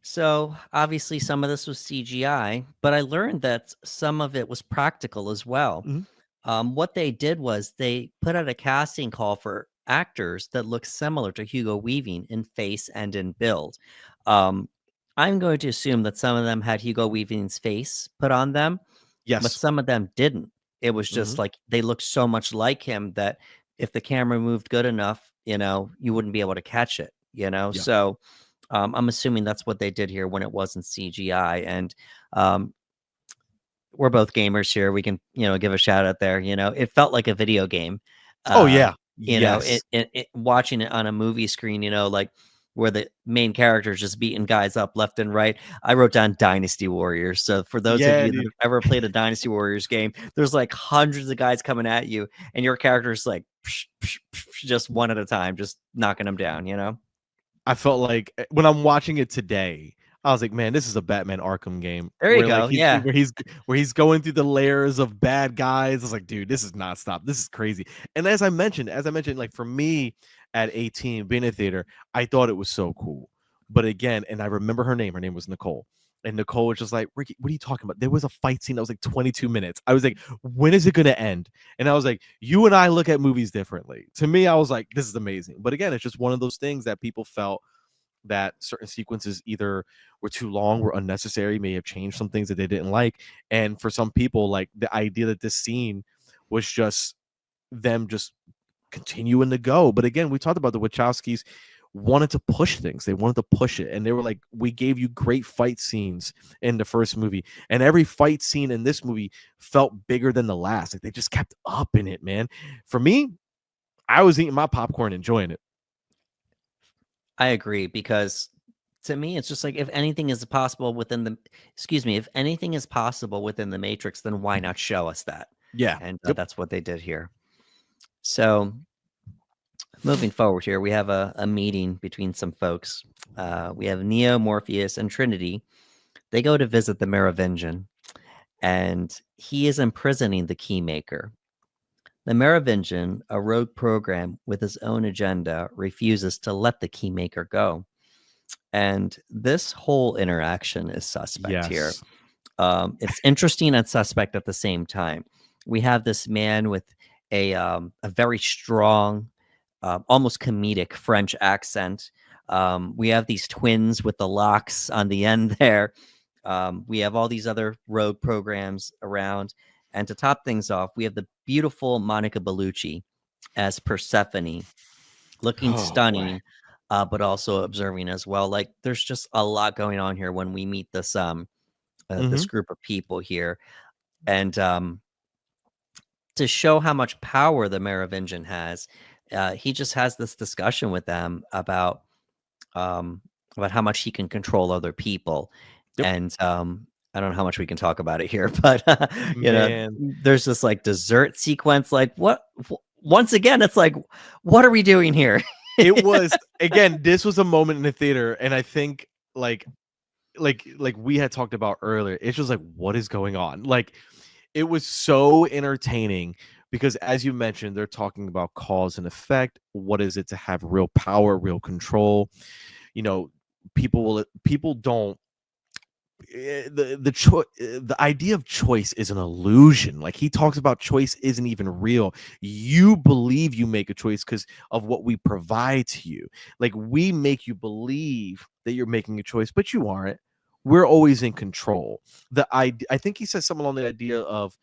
So obviously, some of this was CGI, but I learned that some of it was practical as well. Mhm. What they did was they put out a casting call for actors that look similar to Hugo Weaving in face and in build. Um, I'm going to assume that some of them had Hugo Weaving's face put on them, but Yes. some of them didn't. It was Mhm. just like they looked so much like him that if the camera moved good enough, you wouldn't be able to catch it, Yeah. So I'm assuming that's what they did here when it wasn't CGI. And um, we're both gamers here. We can, give a shout out there. It felt like a video game. Oh Uh, yeah. Yes. watching it on a movie screen, like where the main character is just beating guys up left and right. I wrote down Dynasty Warriors. So for those of Yeah, you that dude. have ever played a Dynasty Warriors game, there's like hundreds of guys coming at you, and your character's like just one at a time, just knocking them down. I felt like when I'm watching it today, I was like, man, this is a Batman Arkham game There you where like go. Yeah. he's going through the layers of bad guys. I was like, dude, this is not stop. This is crazy. And as I mentioned, like for me at 18 being in theater, I thought it was so cool. But again, and I remember her name. Her name was Nicole. And Nicole was just like, Ricky, what are you talking about? There was a fight scene that was like 22 minutes. I was like, when is it going to end? And I was like, you and I look at movies differently. To me, I was like, this is amazing. But again, it's just one of those things that people felt that certain sequences either were too long, were unnecessary, may have changed some things that they didn't like. And for some people, like the idea that this scene was just them just continuing to go. But again, we talked about the Wachowskis wanted to push things. They wanted to push it. And they were like, we gave you great fight scenes in the first movie. And every fight scene in this movie felt bigger than the last. Like they just kept up in it, man. For me, I was eating my popcorn, enjoying it. I agree because to me, it's just like if anything is possible within the, excuse me, if anything is possible within the Matrix, then why not show us that? Yeah. And Yep. that's what they did here. So moving forward here, we have a meeting between some folks. We have Neo, Morpheus, and Trinity. They go to visit the Merovingian, and he is imprisoning the Keymaker. The Merovingian, a rogue program with his own agenda, refuses to let the Keymaker go. And this whole interaction is suspect here. Yes. It's interesting and suspect at the same time. We have this man with a very strong, almost comedic French accent. We have these twins with the locks on the end there. We have all these other rogue programs around. And to top things off, we have the beautiful Monica Bellucci as Persephone, looking Oh boy. stunning, but also observing as well. Like there's just a lot going on here when we meet this Mhm. group of people here, and to show how much power the Merovingian has, he just has this discussion with them um, about how much he can control other people, Yep. and I don't know how much we can talk about it here, but Man, there's this like dessert sequence. Like what? Once again, it's like, what are we doing here? it was again, this was a moment in the theater, and I think like we had talked about earlier, it's just like, what is going on? Like, it was so entertaining because as you mentioned, they're talking about cause and effect. What is it to have real power, real control? You know, people don't the idea of choice is an illusion. Like he talks about choice isn't even real. You believe you make a choice because of what we provide to you. Like we make you believe that you're making a choice, but you aren't. We're always in control. I think he says something along the idea of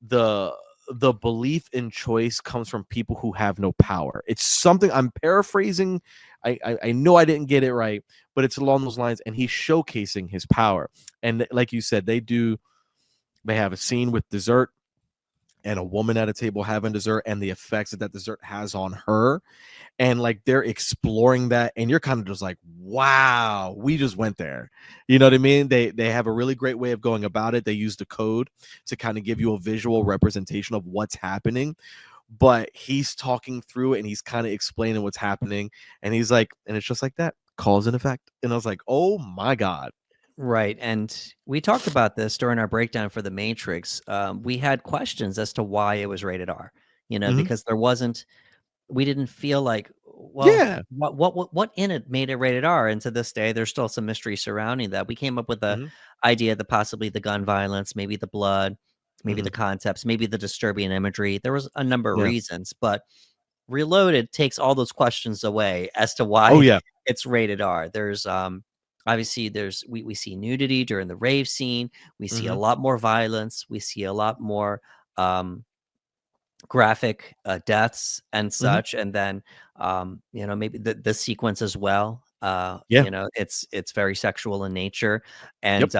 the the belief in choice comes from people who have no power. It's something I'm paraphrasing. I know I didn't get it right, but it's along those lines. And he's showcasing his power. And like you said, they do They have a scene with dessert and a woman at a table having dessert and the effects that that dessert has on her, and like they're exploring that, and you're kind of just like, wow, we just went there. You know what I mean? They have a really great way of going about it. They use the code to kind of give you a visual representation of what's happening, but he's talking through it and he's kind of explaining what's happening, and he's like, and it's just like that, cause and effect. And I was like, oh my god. Right. And we talked about this during our breakdown for The Matrix. We had questions as to why it was rated R, Hmm. because we didn't feel like, well, Yeah. what in it made it rated R? And to this day, there's still some mystery surrounding that. We came up with the Hmm. idea that possibly the gun violence, maybe the blood, maybe Hmm. the concepts, maybe the disturbing imagery. There was a number of Yeah. reasons, but Reloaded takes all those questions away as to Oh why yeah. it's rated R. There's obviously we see nudity during the rave scene. We see a Hmm. lot more violence. We see a lot more um graphic deaths and Hmm. such, and then maybe the sequence as well. Yeah. It's very sexual in nature, Yep.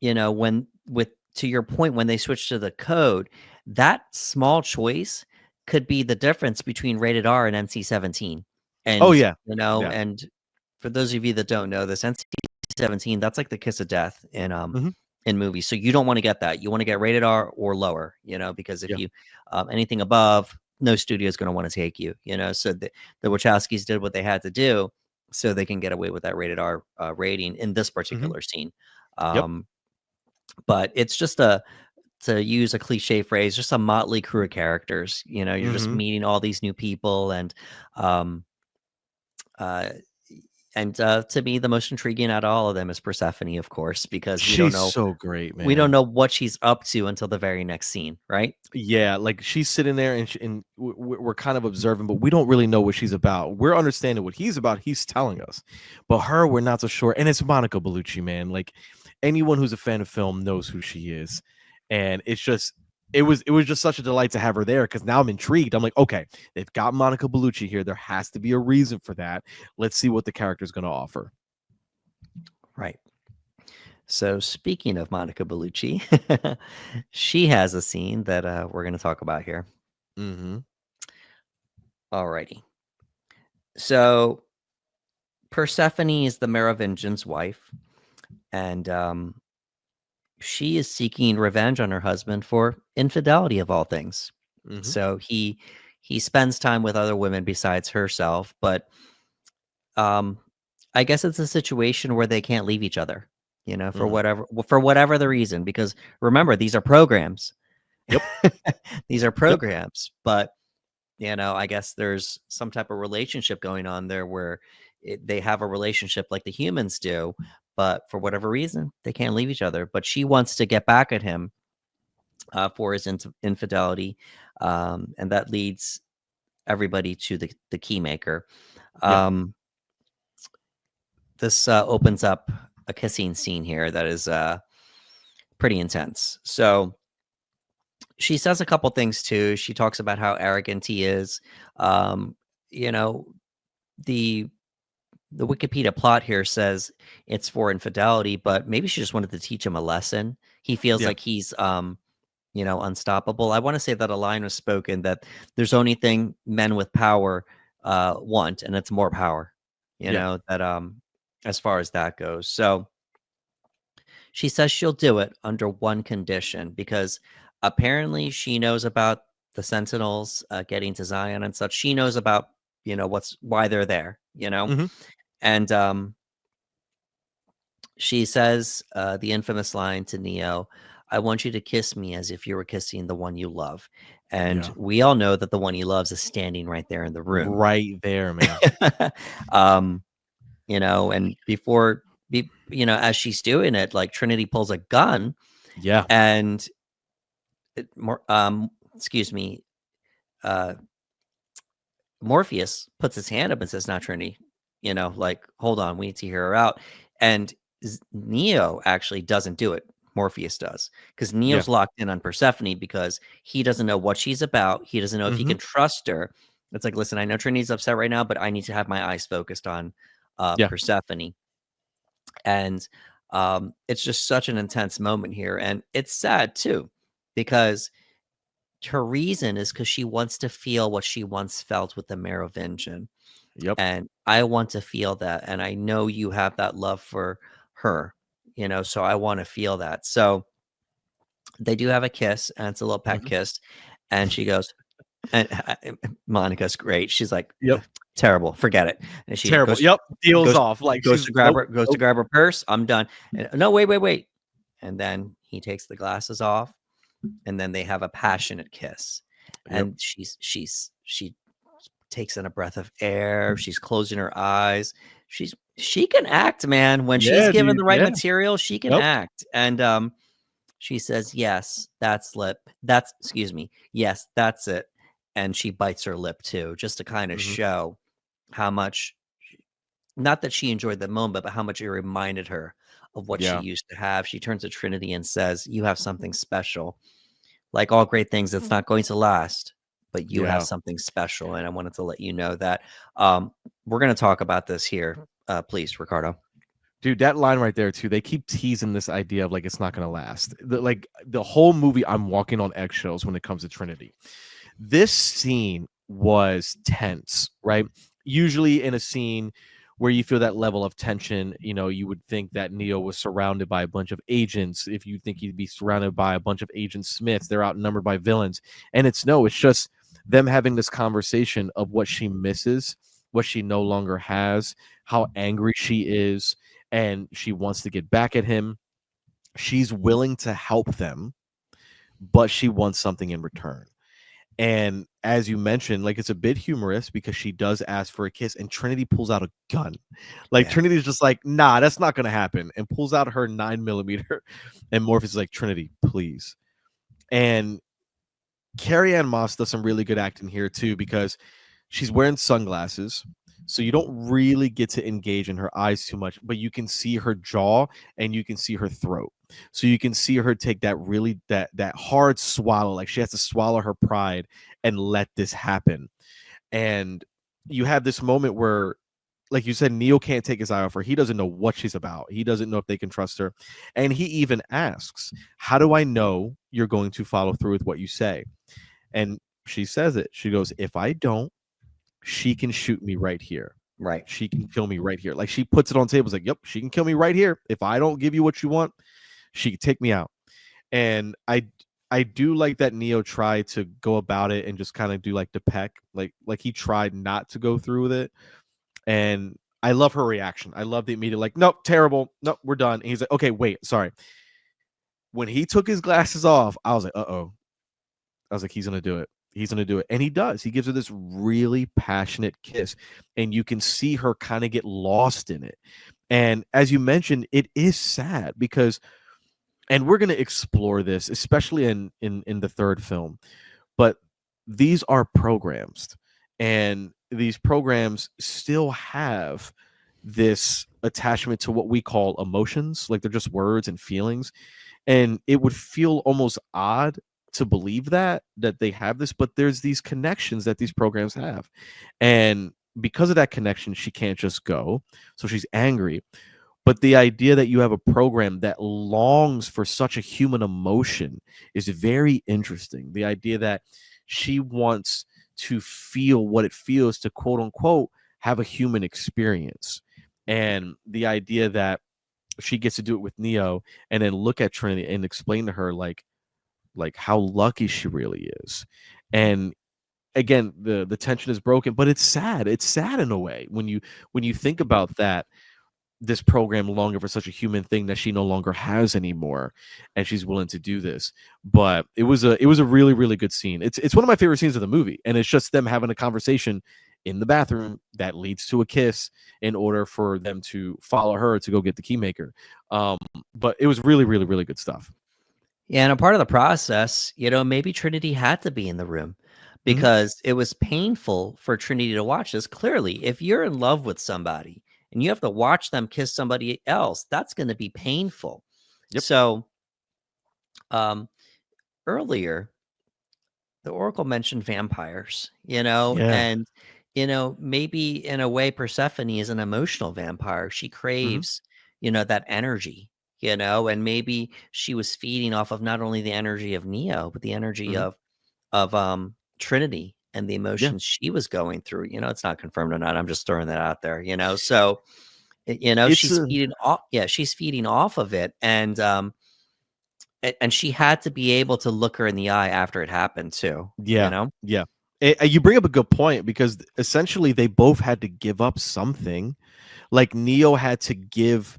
and when with to your point, when they switch to the code, that small choice could be the difference between rated R and NC-17. Oh And yeah. Yeah. and for those of you that don't know this, NC-17, that's like the kiss of death Hmm. in movies. So you don't want to get that. You want to get rated R or lower, because if Yeah. you anything above, no studio is going to want to take you, So the Wachowskis did what they had to do so they can get away with that rated R rating in this Hmm. particular scene. Yep. Um, but it's just to use a cliche phrase, just a motley crew of characters. You're just Hmm. meeting all these new people, um, uh, to me, the most intriguing out of all of them is Persephone, of course, because She's so great, we don't man. know what she's up to until the very next scene, right? Yeah, like she's sitting there and we're kind of observing, but we don't really know what she's about. We're understanding what he's about. He's telling us, but her, we're not so sure. And it's Monica Bellucci, man. Like anyone who's a fan of film knows who she is, and it's just it was just such a delight to have her there because now I'm intrigued. I'm like, okay, they've got Monica Bellucci here. There has to be a reason for that. Let's see what the character's going to offer. Right. So speaking of Monica Bellucci, she has a scene that we're going to talk about here. Mm-hmm. Alrighty. So Persephone is the Merovingian's wife, and she is seeking revenge on her husband for infidelity of all things. Mm-hmm. So he spends time with other women besides herself, but um I guess it's a situation where they can't leave each other, Mm-hmm. for whatever the reason, because remember, these are programs. Yep. These are Yep. programs, but I guess there's some type of relationship going on there where they have a relationship like the humans do, but for whatever reason, they can't leave each other. But she wants to get back at him for his infidelity, and that leads everybody to the keymaker. Yeah. Um, this opens up a kissing scene here that is pretty intense. So she says a couple things too. She talks about how arrogant he is. Um, you know, the the Wikipedia plot here says it's for infidelity, but maybe she just wanted to teach him a lesson. He feels Yeah. like he's unstoppable. I want to say that a line was spoken that there's only thing men with power want, and it's more power. Yeah. That as far as that goes. So she says she'll do it under one condition, because apparently she knows about the Sentinels getting to Zion and such. She knows about why they're there. Mm-hmm. And she says the infamous line to Neo, "I want you to kiss me as if you were kissing the one you love." And Yeah. we all know that the one he loves is standing right there in the room. Right there, man. um, and as she's doing it, like Trinity pulls a gun, Yeah. and excuse me, uh, Morpheus puts his hand up and says, "Not Trinity," like, hold on, we need to hear her out. And Neo actually doesn't do it. Morpheus does, because Yeah. Neo's locked in on Persephone because he doesn't know what she's about. He doesn't know if he Mhm. can trust her. It's like, listen, I know Trinity's upset right now, but I need to have my eyes focused on Yeah. Persephone. And It's just such an intense moment here, and it's sad too, because her reason is because she wants to feel what she once felt with the Merovingian, Yep. and I want to feel that, and I know you have that love for her, so I want to feel that. So they do have a kiss, and it's a little peck Mhm. kiss, and she goes, and Monica's great. She's like, Yep. terrible, forget it. And she Terrible. Yep. Deals goes off. Like goes she's to grab nope, her goes to nope. grab her purse. I'm done. And, no, wait. And then he takes the glasses off, and then they have a passionate kiss. Yep. And she takes in a breath of air. She's closing her eyes. She can act, man. When she's Yeah, given dude. the right Yeah. material, she can Yep. act. And she says, "Yes, that's lip. That's excuse me. Yes, that's it." And she bites her lip too, just to kind of Mhm. show how much, not that she enjoyed the moment, but how much it reminded her of what she Yeah. used to have. She turns to Trinity and says, "You have something special. Like all great things, it's not going to last, but you have Yeah. something special." And I wanted to let you know that. Um, we're going to talk about this here, please, Ricardo. Dude, that line right there too. They keep teasing this idea of like it's not gonna last. The whole movie, I'm walking on eggshells when it comes to Trinity. This scene was tense, right? Usually in a scene where you feel that level of tension, you would think that Neo was surrounded by a bunch of agents. If you think he'd be surrounded by a bunch of Agent Smiths, they're outnumbered by villains. And it's just them having this conversation of what she misses, what she no longer has, how angry she is, and she wants to get back at him. She's willing to help them, but she wants something in return. And as you mentioned, like it's a bit humorous because she does ask for a kiss and Trinity pulls out a gun. Like Yeah, Trinity's just like, nah, that's not gonna happen, and pulls out her 9mm. And Morpheus is like, Trinity, please. And Carrie Ann Moss does some really good acting here too, because she's wearing sunglasses. So you don't really get to engage in her eyes too much, but you can see her jaw and you can see her throat. So you can see her take that hard swallow, like she has to swallow her pride and let this happen. And you have this moment where, like you said, Neo can't take his eye off her. He doesn't know what she's about. He doesn't know if they can trust her. And he even asks, how do I know you're going to follow through with what you say? And she says it. She goes, if I don't, she can shoot me right here. right. She can kill me right here. Like she puts it on tables like, yep, she can kill me right here. If I don't give you what you want, she can take me out. And I do like that Neo tried to go about it and just kind of do like the peck, like he tried not to go through with it. And I love her reaction. I love the immediate like, nope, terrible. Nope, we're done. And he's like, okay, wait, sorry. When he took his glasses off, I was like, uh-oh. I was like, he's gonna do it. He's gonna do it. And he does. He gives her this really passionate kiss. And you can see her kind of get lost in it. And as you mentioned, it is sad because, and we're gonna explore this, especially in the third film, but these are programs. And these programs still have this attachment to what we call emotions, like they're just words and feelings. And it would feel almost odd to believe that they have this, but there's these connections that these programs have. And because of that connection, she can't just go, so she's angry. But the idea that you have a program that longs for such a human emotion is very interesting. The idea that she wants to feel what it feels to, quote unquote, have a human experience. And the idea that she gets to do it with Neo and then look at Trinity and explain to her like how lucky she really is. And again, the tension is broken, but it's sad. It's sad in a way when you think about that, this program longer for such a human thing that she no longer has anymore, and she's willing to do this. But it was a really really good scene. It's one of my favorite scenes of the movie, and it's just them having a conversation in the bathroom that leads to a kiss in order for them to follow her to go get the keymaker. um but it was really really really good stuff. Yeah, and a part of the process, maybe Trinity had to be in the room Hmm. because it was painful for Trinity to watch this. Clearly, if you're in love with somebody and you have to watch them kiss somebody else, that's going to be painful. Yep. So, um, earlier, the Oracle mentioned vampires, Yeah. and, maybe in a way, Persephone is an emotional vampire. She Hmm. craves, that energy. and maybe she was feeding off of not only the energy of Neo, but the energy Mhm. of Trinity and the Yeah. emotions she was going through. It's not confirmed or not. I'm just throwing that out there. So It's she's a feeding off. Yeah, she's feeding off of it, and she had to be able to look her in the eye after it happened too. You Yeah, know. yeah. You bring up a good point because essentially they both had to give up something. Like Neo had to give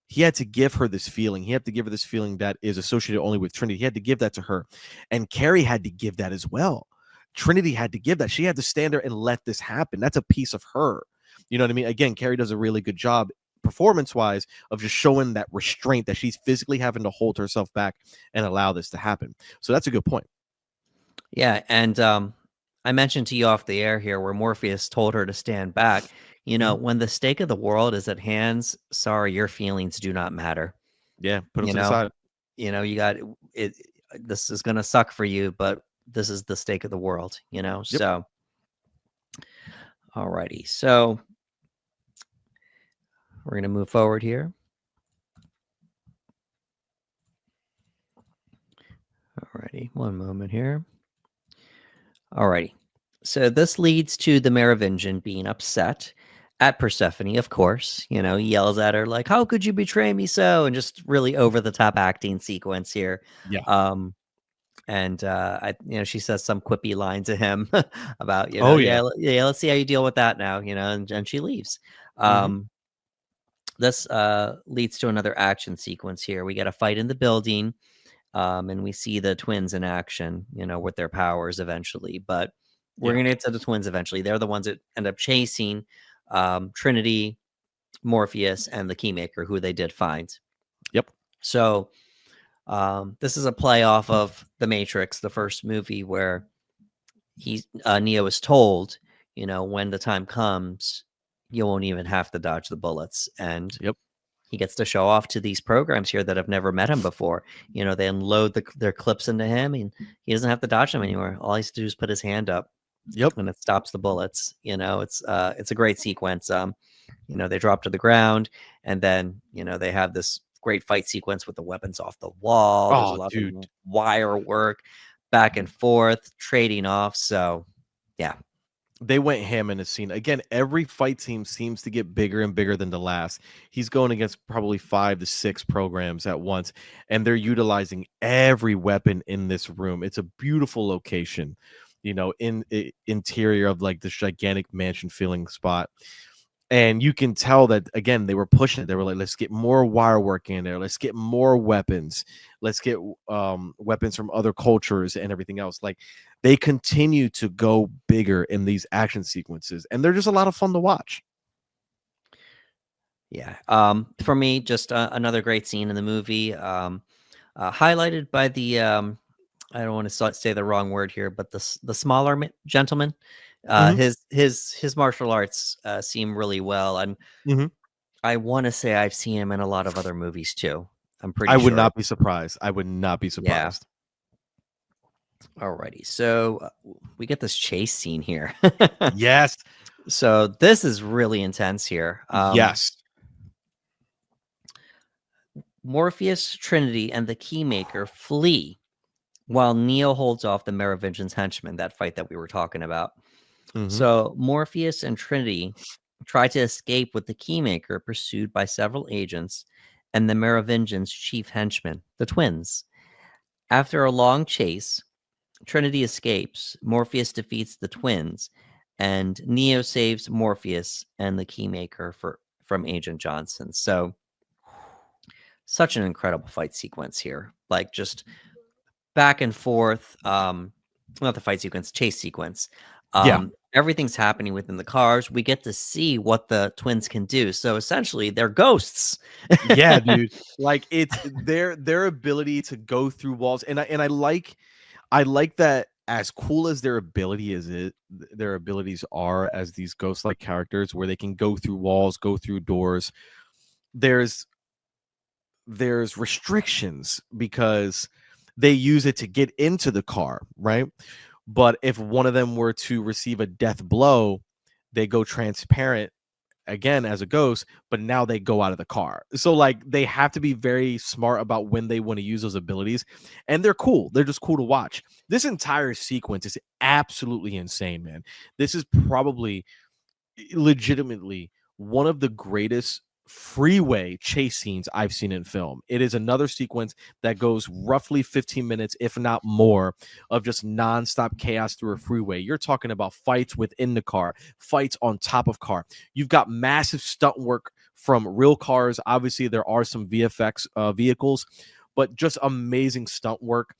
he had to give her this feeling. He had to give her this feeling that is associated only with Trinity. He had to give that to her. And Carrie had to give that as well. Trinity had to give that. She had to stand there and let this happen. That's a piece of her. You know what I mean? Again, Carrie does a really good job performance-wise of just showing that restraint that she's physically having to hold herself back and allow this to happen. So that's a good point. Yeah, and I mentioned to you off the air here where Morpheus told her to stand back. Mhm. When the stake of the world is at hand, sorry, your feelings do not matter. Yeah, put them You to the know, side. you got it. This is gonna suck for you, but this is the stake of the world. Yep. So, alrighty. So we're gonna move forward here. Alrighty, one moment here. Alrighty. So this leads to the Merovingian being upset at Persephone, of course. He yells at her like, "How could you betray me so?" And just really over the top acting sequence here. Yeah. Um, and she says some quippy line to him about, Oh yeah. yeah, yeah, let's see how you deal with that now, and she leaves. Mhm. Um, this leads to another action sequence here. We get a fight in the building. And we see the twins in action, with their powers eventually. But we're Yeah. gonna get to the twins eventually. They're the ones that end up chasing Trinity, Morpheus, and the Keymaker, who they did find. Yep. So this is a play off of The Matrix, the first movie, where Neo is told, when the time comes, you won't even have to dodge the bullets, and Yep. he gets to show off to these programs here that have never met him before. They unload their clips into him, and he doesn't have to dodge them anymore. All he has to do is put his hand up, Yep. and it stops the bullets. It's a great sequence. They drop to the ground, and then they have this great fight sequence with the weapons off the wall. There's a Oh, lot of dude. wire work, back and forth, trading off. So, yeah, They went ham in a scene. Again, every fight team seems to get bigger and bigger than the last. He's going against probably 5 to 6 programs at once, and they're utilizing every weapon in this room. It's a beautiful location, interior of like this gigantic mansion feeling spot. And you can tell that again, they were pushing it. They were like, let's get more wire work in there. Let's get more weapons. Let's get weapons from other cultures and everything else. Like they continue to go bigger in these action sequences, and they're just a lot of fun to watch. yeah. For me, just another great scene in the movie. Highlighted by the I don't want to say the wrong word here, but the smaller gentleman. Hmm. His martial arts seem really well, and Hmm. I want to say I've seen him in a lot of other movies too. I'm I pretty would sure. not be surprised. I would not be Yeah. surprised. Alrighty. So we get this chase scene here. Yes. So this is really intense here. Yes. Morpheus, Trinity, and the Keymaker flee while Neo holds off the Merovingian's henchmen. That fight that we were talking about. Hmm. So Morpheus and Trinity try to escape with the Keymaker, pursued by several agents and the Merovingian's chief henchmen, the twins. After a long chase, Trinity escapes. Morpheus defeats the twins, and Neo saves Morpheus and the Keymaker from Agent Johnson. So, such an incredible fight sequence here. Like just back and forth. Not the fight sequence, chase sequence. Yeah. Everything's happening within the cars. We get to see what the twins can do. So essentially, they're ghosts. Yeah, dude. Like it's their ability to go through walls, and I like that as cool as their abilities are as these ghost-like characters where they can go through walls, go through doors. There's there's restrictions because they use it to get into the car, right? But if one of them were to receive a death blow, they go transparent again as a ghost, but now they go out of the car. So like they have to be very smart about when they want to use those abilities, and they're cool. They're just cool to watch. This entire sequence is absolutely insane, man. This is probably legitimately one of the greatest freeway chase scenes I've seen in film. It is another sequence that goes roughly 15 minutes, if not more, of just nonstop chaos through a freeway. You're talking about fights within the car, fights on top of car. You've got massive stunt work from real cars. Obviously, there are some VFX vehicles, but just amazing stunt work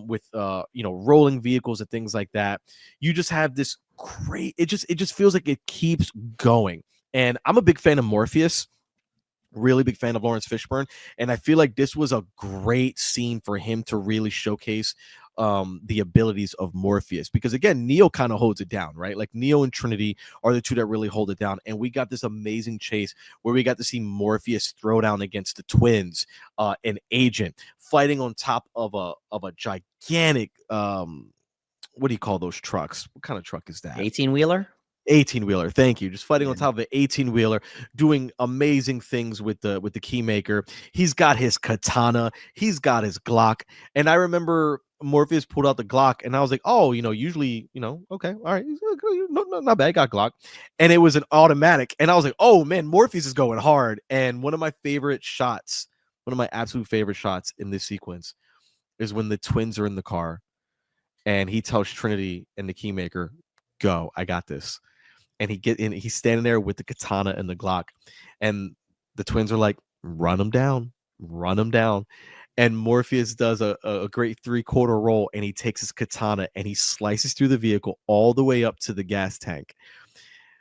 with rolling vehicles and things like that. You just have this great. It just feels like it keeps going. And I'm a big fan of Morpheus. Really big fan of Lawrence Fishburne, and I feel like this was a great scene for him to really showcase the abilities of Morpheus, because again, Neo kind of holds it down, right? Like Neo and Trinity are the two that really hold it down, and we got this amazing chase where we got to see Morpheus throw down against the twins, an agent fighting on top of a gigantic what do you call those trucks? What kind of truck is that? 18-wheeler. 18-wheeler, thank you. Just fighting on Yeah. top of an 18-wheeler, doing amazing things with the keymaker. He's got his katana, he's got his Glock, and I remember Morpheus pulled out the Glock, and I was like, oh, usually, okay, all right, no, not bad, got Glock, and it was an automatic, and I was like, oh man, Morpheus is going hard. And one of my absolute favorite shots in this sequence is when the twins are in the car, and he tells Trinity and the keymaker, "Go, I got this." And he's standing there with the katana and the Glock, and the twins are like, run him down, run him down. And Morpheus does a great 3/4 roll, and he takes his katana and he slices through the vehicle all the way up to the gas tank.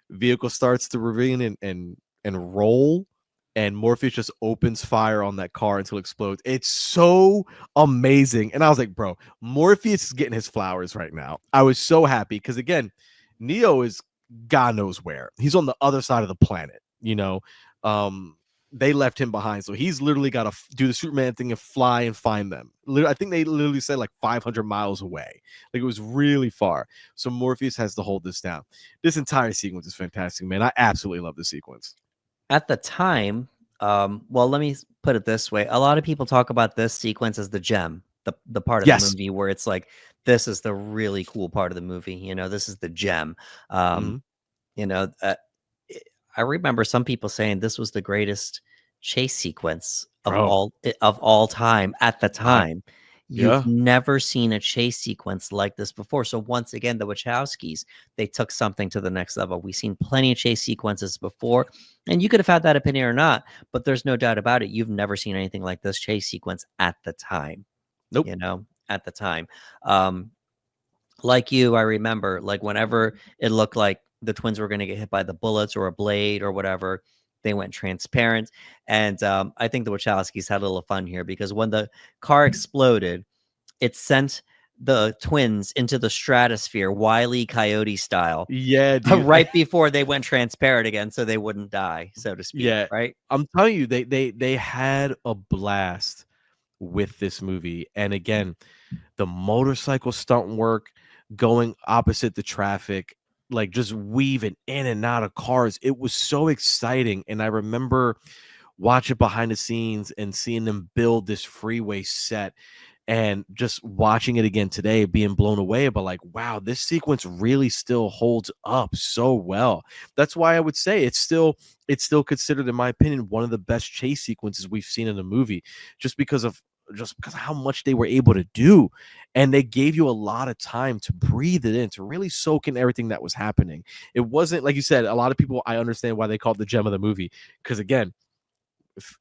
Vehicle starts to ravine and roll, and Morpheus just opens fire on that car until it explodes. It's so amazing. And I was like, bro, Morpheus is getting his flowers right now. I was so happy because again, Neo is God knows where. He's on the other side of the planet, they left him behind, so he's literally got to do the Superman thing and fly and find them. I think they literally said like 500 miles away. Like it was really far. So Morpheus has to hold this down. This entire sequence is fantastic, man. I absolutely love this sequence. At the time, well, let me put it this way: a lot of people talk about this sequence as the gem, the part of the Yes. movie where it's like, this is the really cool part of the movie. This is the gem. Mhm. You know, uh, I remember some people saying this was the greatest chase sequence Bro. of all time at the time. You've Yeah. never seen a chase sequence like this before. So once again, the Wachowskis, they took something to the next level. We've seen plenty of chase sequences before, and you could have had that opinion or not, but there's no doubt about it. You've never seen anything like this chase sequence at the time. Nope. At the time. Like you, I remember, like, whenever it looked like the twins were going to get hit by the bullets or a blade or whatever, they went transparent. And I think the Wachowskis had a little fun here, because when the car exploded, it sent the twins into the stratosphere, Wile E. Coyote style, Yeah, dude. right before they went transparent again, so they wouldn't die, so to speak. Yeah. Right? I'm telling you, they had a blast with this movie. And again, the motorcycle stunt work, going opposite the traffic, like just weaving in and out of cars. It was so exciting. And I remember watching behind the scenes and seeing them build this freeway set, and just watching it again today, being blown away. But like, wow, this sequence really still holds up so well. That's why I would say it's still considered, in my opinion, one of the best chase sequences we've seen in a movie, just because of how much they were able to do. And they gave you a lot of time to breathe it in, to really soak in everything that was happening. It wasn't, like you said, a lot of people, I understand why they call it the gem of the movie, because again,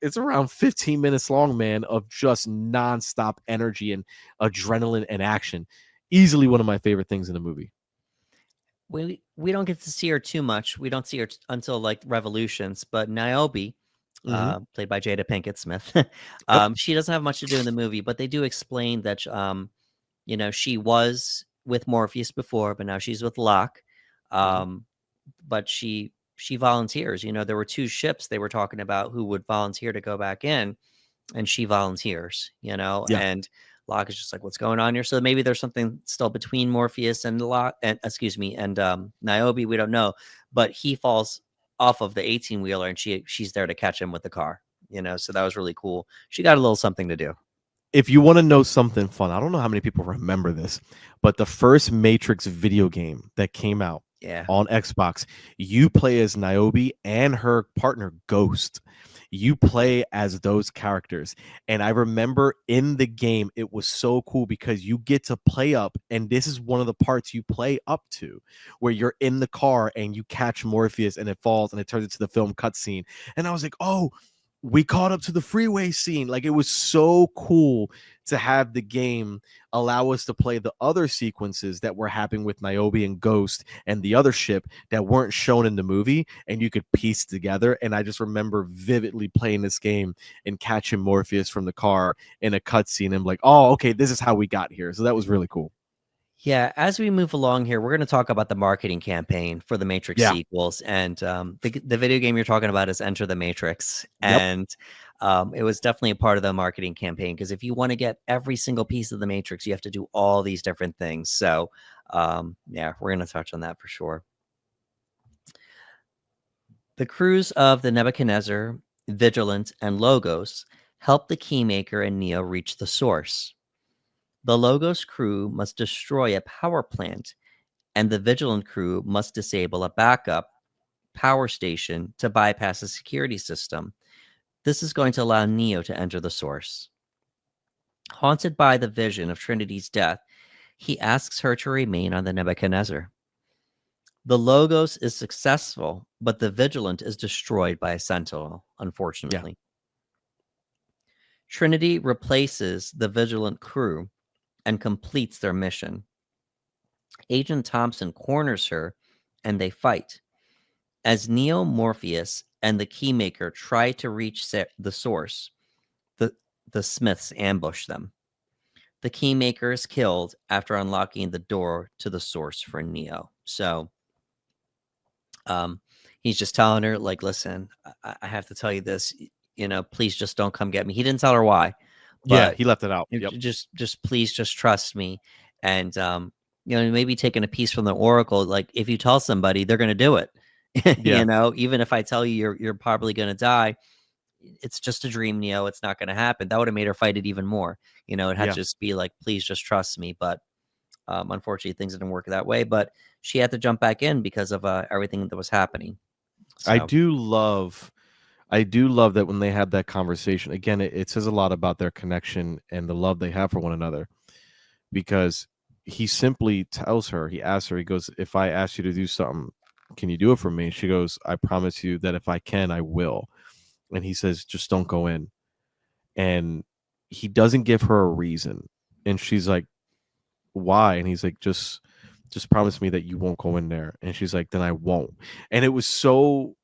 it's around 15 minutes long, man, of just nonstop energy and adrenaline and action. Easily one of my favorite things in the movie. We don't get to see her too much. We don't see her until like Revolutions, but Niobe, Mhm. played by Jada Pinkett Smith, Yep. she doesn't have much to do in the movie, but they do explain that she was with Morpheus before, but now she's with Locke. Mhm. But she volunteers. There were two ships they were talking about who would volunteer to go back in, and she volunteers. Yeah. And Locke is just like, "What's going on here?" So maybe there's something still between Morpheus and Locke, and excuse me, and Niobe. We don't know, but he falls off of the 18-wheeler, and she's there to catch him with the car. So that was really cool. She got a little something to do. If you want to know something fun, I don't know how many people remember this, but the first Matrix video game that came out on Xbox, you play as Niobe and her partner Ghost. You play as those characters. And I remember in the game, it was so cool because you get to play up, and this is one of the parts you play up to, where you're in the car and you catch Morpheus and it falls and it turns into the film cutscene. And I was like, oh, we caught up to the freeway scene. Like, it was so cool to have the game allow us to play the other sequences that were happening with Niobe and Ghost and the other ship that weren't shown in the movie, and you could piece together. And I just remember vividly playing this game and catching Morpheus from the car in a cutscene and like, oh, okay, this is how we got here. So that was really cool. Yeah, as we move along here, we're going to talk about the marketing campaign for the Matrix sequels. And the video game you're talking about is Enter the Matrix. And it was definitely a part of the marketing campaign, because if you want to get every single piece of the Matrix, you have to do all these different things. So, yeah, we're going to touch on that for sure. The crews of the Nebuchadnezzar, Vigilant, and Logos help the Keymaker and Neo reach the source. The Logos crew must destroy a power plant, and the Vigilant crew must disable a backup power station to bypass a security system. This is going to allow Neo to enter the source. Haunted by the vision of Trinity's death, he asks her to remain on the Nebuchadnezzar. The Logos is successful, but the Vigilant is destroyed by a Sentinel, unfortunately. Trinity replaces the Vigilant crew and completes their mission. Agent Thompson corners her, and they fight. As Neo, Morpheus, and the Keymaker try to reach the source, the Smiths ambush them. The Keymaker is killed after unlocking the door to the source for Neo. So he's just telling her, like, listen, I have to tell you this, please just don't come get me. He didn't tell her why. But he left it out. Just please just trust me. And, maybe taking a piece from the Oracle, like, if you tell somebody, they're going to do it. Even if I tell you you're probably going to die, it's just a dream, Neo. It's not going to happen. That would have made her fight it even more. It had to just be like, please just trust me. But unfortunately, things didn't work that way. But she had to jump back in because of everything that was happening. So. I do love that when they had that conversation, again, it says a lot about their connection and the love they have for one another, because he simply tells her, he asks her, he goes, if I ask you to do something, can you do it for me? She goes, I promise you that if I can, I will. And he says, just don't go in. And he doesn't give her a reason. And she's like, why? And he's like, just promise me that you won't go in there. And she's like, then I won't. And it was so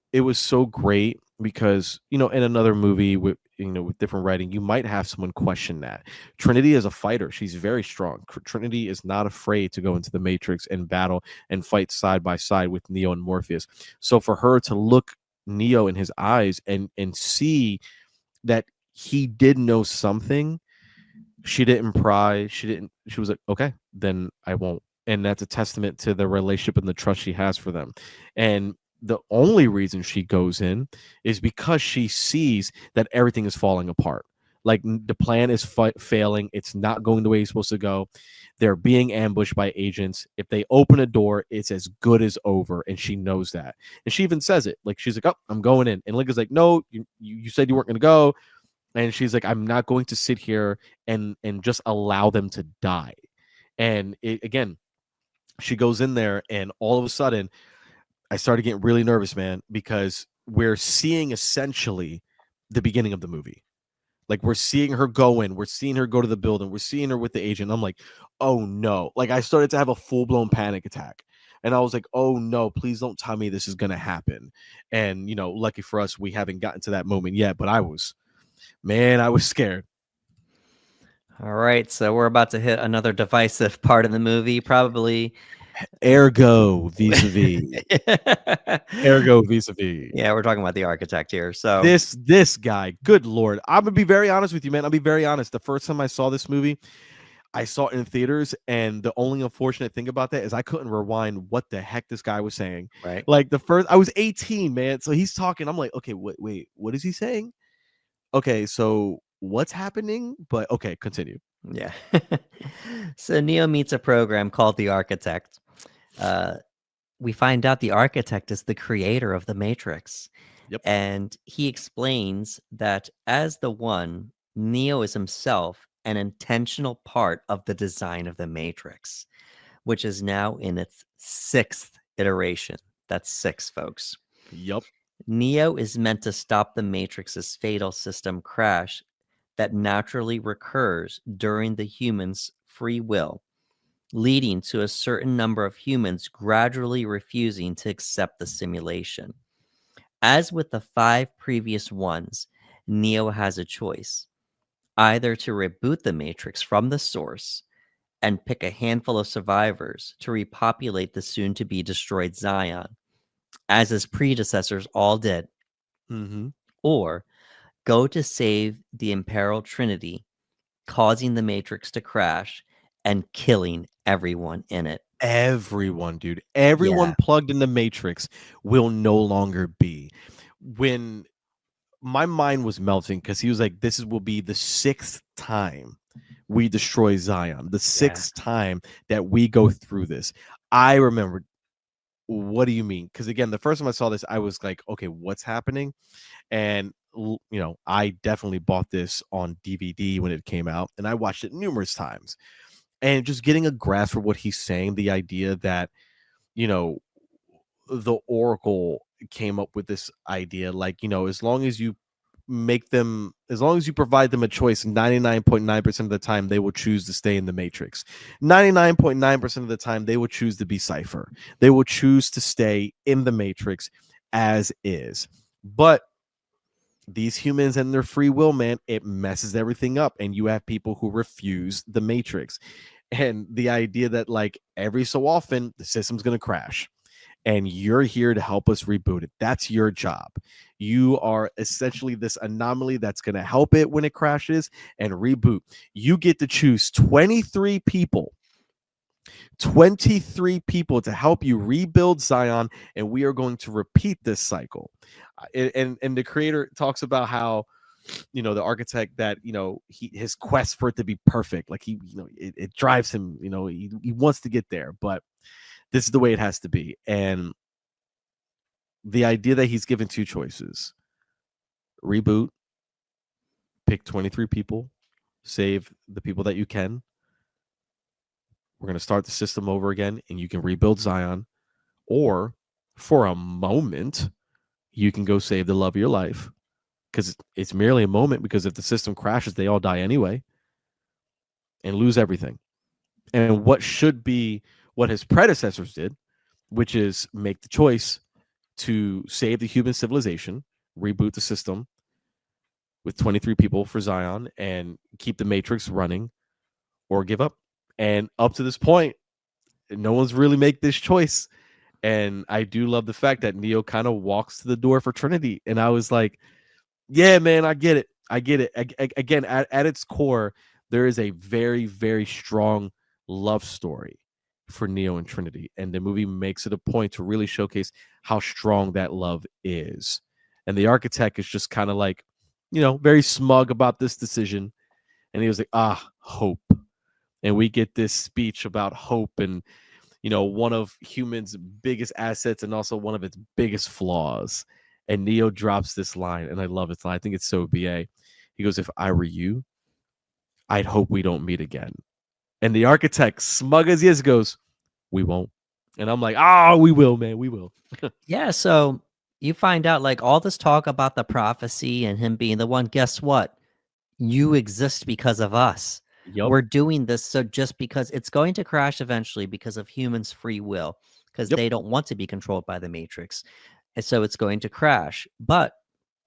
great, because in another movie with with different writing, you might have someone question that. Trinity is a fighter. She's very strong. Trinity is not afraid to go into the Matrix and battle and fight side by side with Neo and Morpheus. So for her to look Neo in his eyes and see that he did know something, she didn't pry. She was like, okay, then I won't. And that's a testament to the relationship and the trust she has for them. And the only reason she goes in is because she sees that everything is falling apart. Like, the plan is failing. It's not going the way it's supposed to go. They're being ambushed by agents. If they open a door, it's as good as over. And she knows that. And she even says it. Like, she's like, oh, I'm going in. And Lincoln's like, no, you said you weren't going to go. And she's like, I'm not going to sit here and just allow them to die. And again, she goes in there, and all of a sudden, I started getting really nervous, man, because we're seeing essentially the beginning of the movie. Like, we're seeing her go in, we're seeing her go to the building, we're seeing her with the agent. I'm like, oh no. Like, I started to have a full-blown panic attack. And I was like, oh no, please don't tell me this is going to happen. And, lucky for us, we haven't gotten to that moment yet, but I was scared. All right, so we're about to hit another divisive part of the movie, probably. Ergo vis-a-vis. Ergo vis-a-vis. Yeah, we're talking about the architect here. So this guy, good Lord. I'm gonna be very honest with you, man. I'll be very honest. The first time I saw this movie, I saw it in theaters, and the only unfortunate thing about that is I couldn't rewind what the heck this guy was saying. Right. Like I was 18, man. So he's talking. I'm like, okay, wait, what is he saying? Okay, so what's happening? But okay, continue. Yeah. So Neo meets a program called the Architect. Uh, we find out the Architect is the creator of the Matrix. Yep. And he explains that as the One, Neo is himself an intentional part of the design of the Matrix, which is now in its sixth iteration. That's six, folks. Yep. Neo is meant to stop the Matrix's fatal system crash that naturally recurs during the human's free will, leading to a certain number of humans gradually refusing to accept the simulation. As with the 5 previous ones, Neo has a choice: either to reboot the Matrix from the source and pick a handful of survivors to repopulate the soon to be destroyed Zion, as his predecessors all did, Mm-hmm. or go to save the imperiled Trinity, causing the Matrix to crash and killing everyone in it. Everyone, dude. Yeah, Everyone plugged in the Matrix will no longer be. When my mind was melting because he was like, this will be the sixth time we destroy Zion, the yeah, sixth time that we go through this. I remembered, what do you mean? Because again, the first time I saw this, I was like, okay, what's happening? And I definitely bought this on DVD when it came out, and I watched it numerous times. And just getting a grasp for what he's saying, the idea that, you know, the Oracle came up with this idea, like, as long as you provide them a choice, 99.9% of the time they will choose to stay in the Matrix. 99.9% of the time they will choose to be Cypher. They will choose to stay in the Matrix as is. But these humans and their free will, man, it messes everything up. And you have people who refuse the Matrix. And the idea that, like, every so often the system's going to crash and you're here to help us reboot it. That's your job. You are essentially this anomaly that's going to help it when it crashes and reboot. You get to choose 23 people to help you rebuild Zion, and we are going to repeat this cycle. And the creator talks about how, the architect, that, his quest for it to be perfect, like it drives him, he wants to get there, but this is the way it has to be. And the idea that he's given two choices: reboot, pick 23 people, save the people that you can. We're going to start the system over again and you can rebuild Zion. Or for a moment, you can go save the love of your life, because it's merely a moment, because if the system crashes, they all die anyway and lose everything. And what should be what his predecessors did, which is make the choice to save the human civilization, reboot the system with 23 people for Zion and keep the Matrix running, or give up. And up to this point, no one's really make this choice. And I do love the fact that Neo kind of walks to the door for Trinity. And I was like, yeah, man, I get it. Again, at its core, there is a very, very strong love story for Neo and Trinity. And the movie makes it a point to really showcase how strong that love is. And the architect is just kind of like, very smug about this decision. And he was like, hope. And we get this speech about hope and, one of humans' biggest assets and also one of its biggest flaws. And Neo drops this line, and I love it. I think it's so BA. He goes, if I were you, I'd hope we don't meet again. And the architect, smug as he is, goes, we won't. And I'm like, we will, man. We will. yeah. So you find out, like, all this talk about the prophecy and him being the one. Guess what? You exist because of us. Yep. We're doing this so just because it's going to crash eventually because of humans' free will, because Yep. they don't want to be controlled by the Matrix. And so it's going to crash. But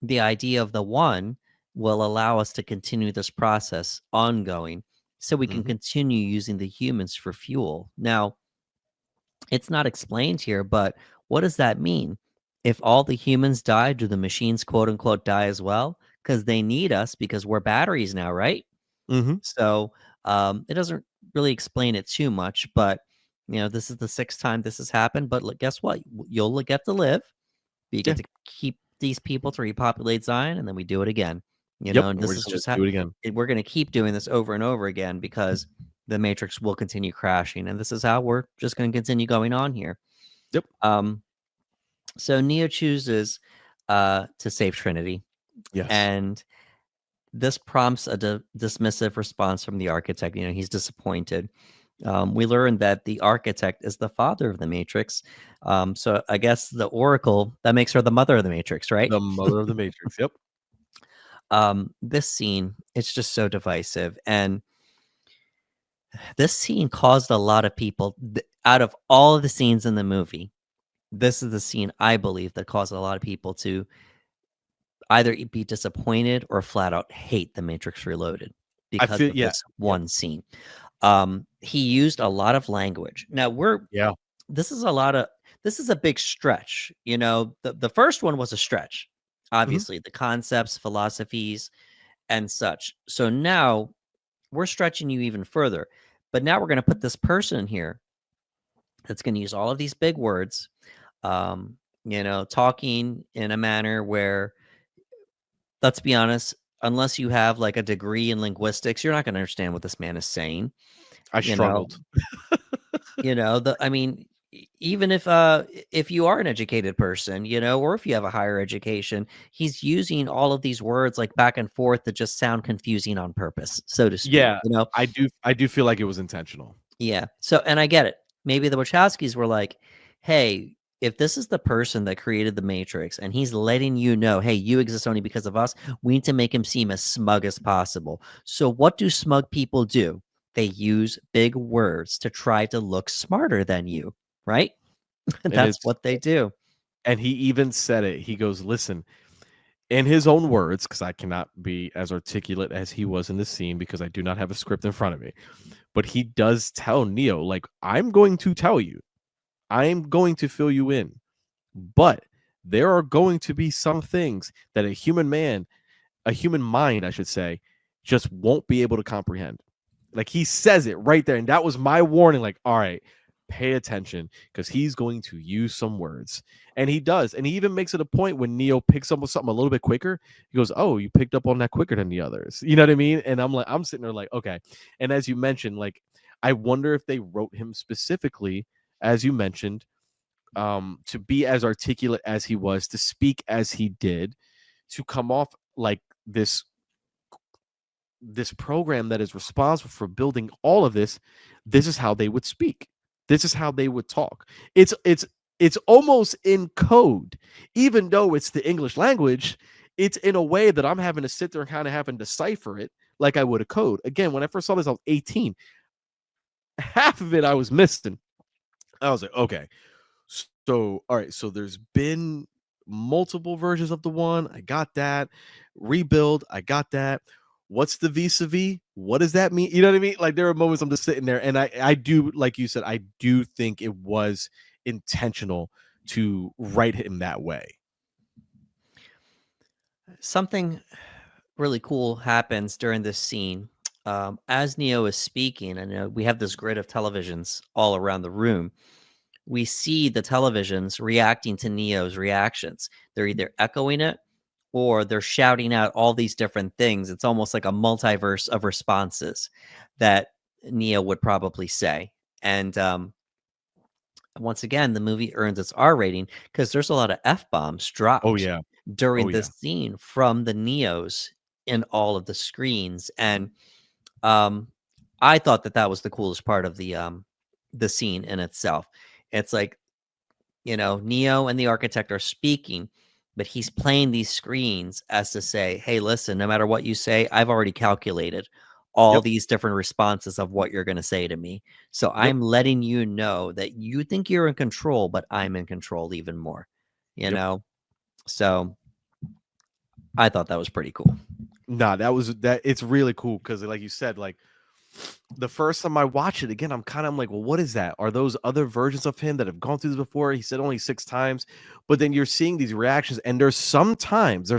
the idea of the one will allow us to continue this process ongoing so we can Mm-hmm. continue using the humans for fuel. Now, it's not explained here, but what does that mean? If all the humans die, do the machines quote unquote die as well? Because they need us because we're batteries now, right? Mm-hmm. So it doesn't really explain it too much, but this is the 6th time this has happened. But look, guess what? You'll get to live. You Yeah. get to keep these people to repopulate Zion, and then we do it again. Yep. And And we're this just is gonna just how do it again. we're going to keep doing this over and over again because the Matrix will continue crashing, and this is how we're just going to continue going on here. Yep. So Neo chooses to save Trinity, Yes. and this prompts a dismissive response from the architect. He's disappointed. We learn that the architect is the father of the Matrix. So I guess the Oracle, that makes her the mother of the Matrix, right? The mother of the Matrix. Yep. This scene, it's just so divisive. And this scene caused a lot of people, out of all of the scenes in the movie, this is the scene, I believe, that caused a lot of people to either be disappointed or flat out hate The Matrix Reloaded I because feel of yeah. this Yep. one scene. He used a lot of language. Now Yeah. this is a big stretch. The first one was a stretch, obviously, the concepts, philosophies, and such. So now we're stretching you even further. But now we're going to put this person here that's going to use all of these big words, talking in a manner where, let's be honest, unless you have like a degree in linguistics, you're not going to understand what this man is saying. I You know, struggled. Even if you are an educated person, or if you have a higher education, he's using all of these words like back and forth that just sound confusing on purpose, so to speak. Yeah. I do feel like it was intentional. Yeah. So, and I get it. Maybe the Wachowskis were like, hey, if this is the person that created the Matrix and he's letting you know, hey, you exist only because of us, we need to make him seem as smug as possible. So, what do smug people do? They use big words to try to look smarter than you, right? And That's what they do. And he even said it. He goes, listen, in his own words, because I cannot be as articulate as he was in the scene because I do not have a script in front of me. But he does tell Neo, like, I'm going to tell you, I'm going to fill you in. But there are going to be some things that a human mind, I should say, just won't be able to comprehend. Like, he says it right there. And that was my warning. Like, all right, pay attention because he's going to use some words. And he does. And he even makes it a point when Neo picks up with something a little bit quicker. He goes, oh, you picked up on that quicker than the others. You know what I mean? And I'm sitting there like, okay. And as you mentioned, like, I wonder if they wrote him specifically, as you mentioned, to be as articulate as he was, to speak as he did, to come off like this program that is responsible for building all of this. This is how they would speak. This is how they would talk. It's almost in code, even though it's the English language. It's in a way that I'm having to sit there and kind of having to decipher it like I would a code. Again, when I first saw this, I was 18. Half of it I was missing. I was like, okay. So, all right. So there's been multiple versions of the one. I got that. Rebuild. I got that. What's the vis-a-vis? What does that mean? You know what I mean? Like, there are moments I'm just sitting there, and I do, like you said, I do think it was intentional to write him that way. Something really cool happens during this scene. As Neo is speaking, and we have this grid of televisions all around the room. We see the televisions reacting to Neo's reactions. They're either echoing it or they're shouting out all these different things. It's almost like a multiverse of responses that Neo would probably say. And once again, the movie earns its R rating because there's a lot of F-bombs dropped Oh yeah. during Oh, this yeah. scene from the Neos in all of the screens. And I thought that was the coolest part of the scene in itself. It's like, Neo and the architect are speaking, but he's playing these screens as to say, hey, listen, no matter what you say, I've already calculated all Yep. these different responses of what you're going to say to me. So Yep. I'm letting you know that you think you're in control, but I'm in control even more, Yep. So I thought that was pretty cool. Nah, it's really cool because, like you said, like, the first time I watch it again, I'm like, well, what is that? Are those other versions of him that have gone through this before? He said only 6 times, but then you're seeing these reactions, and there's sometimes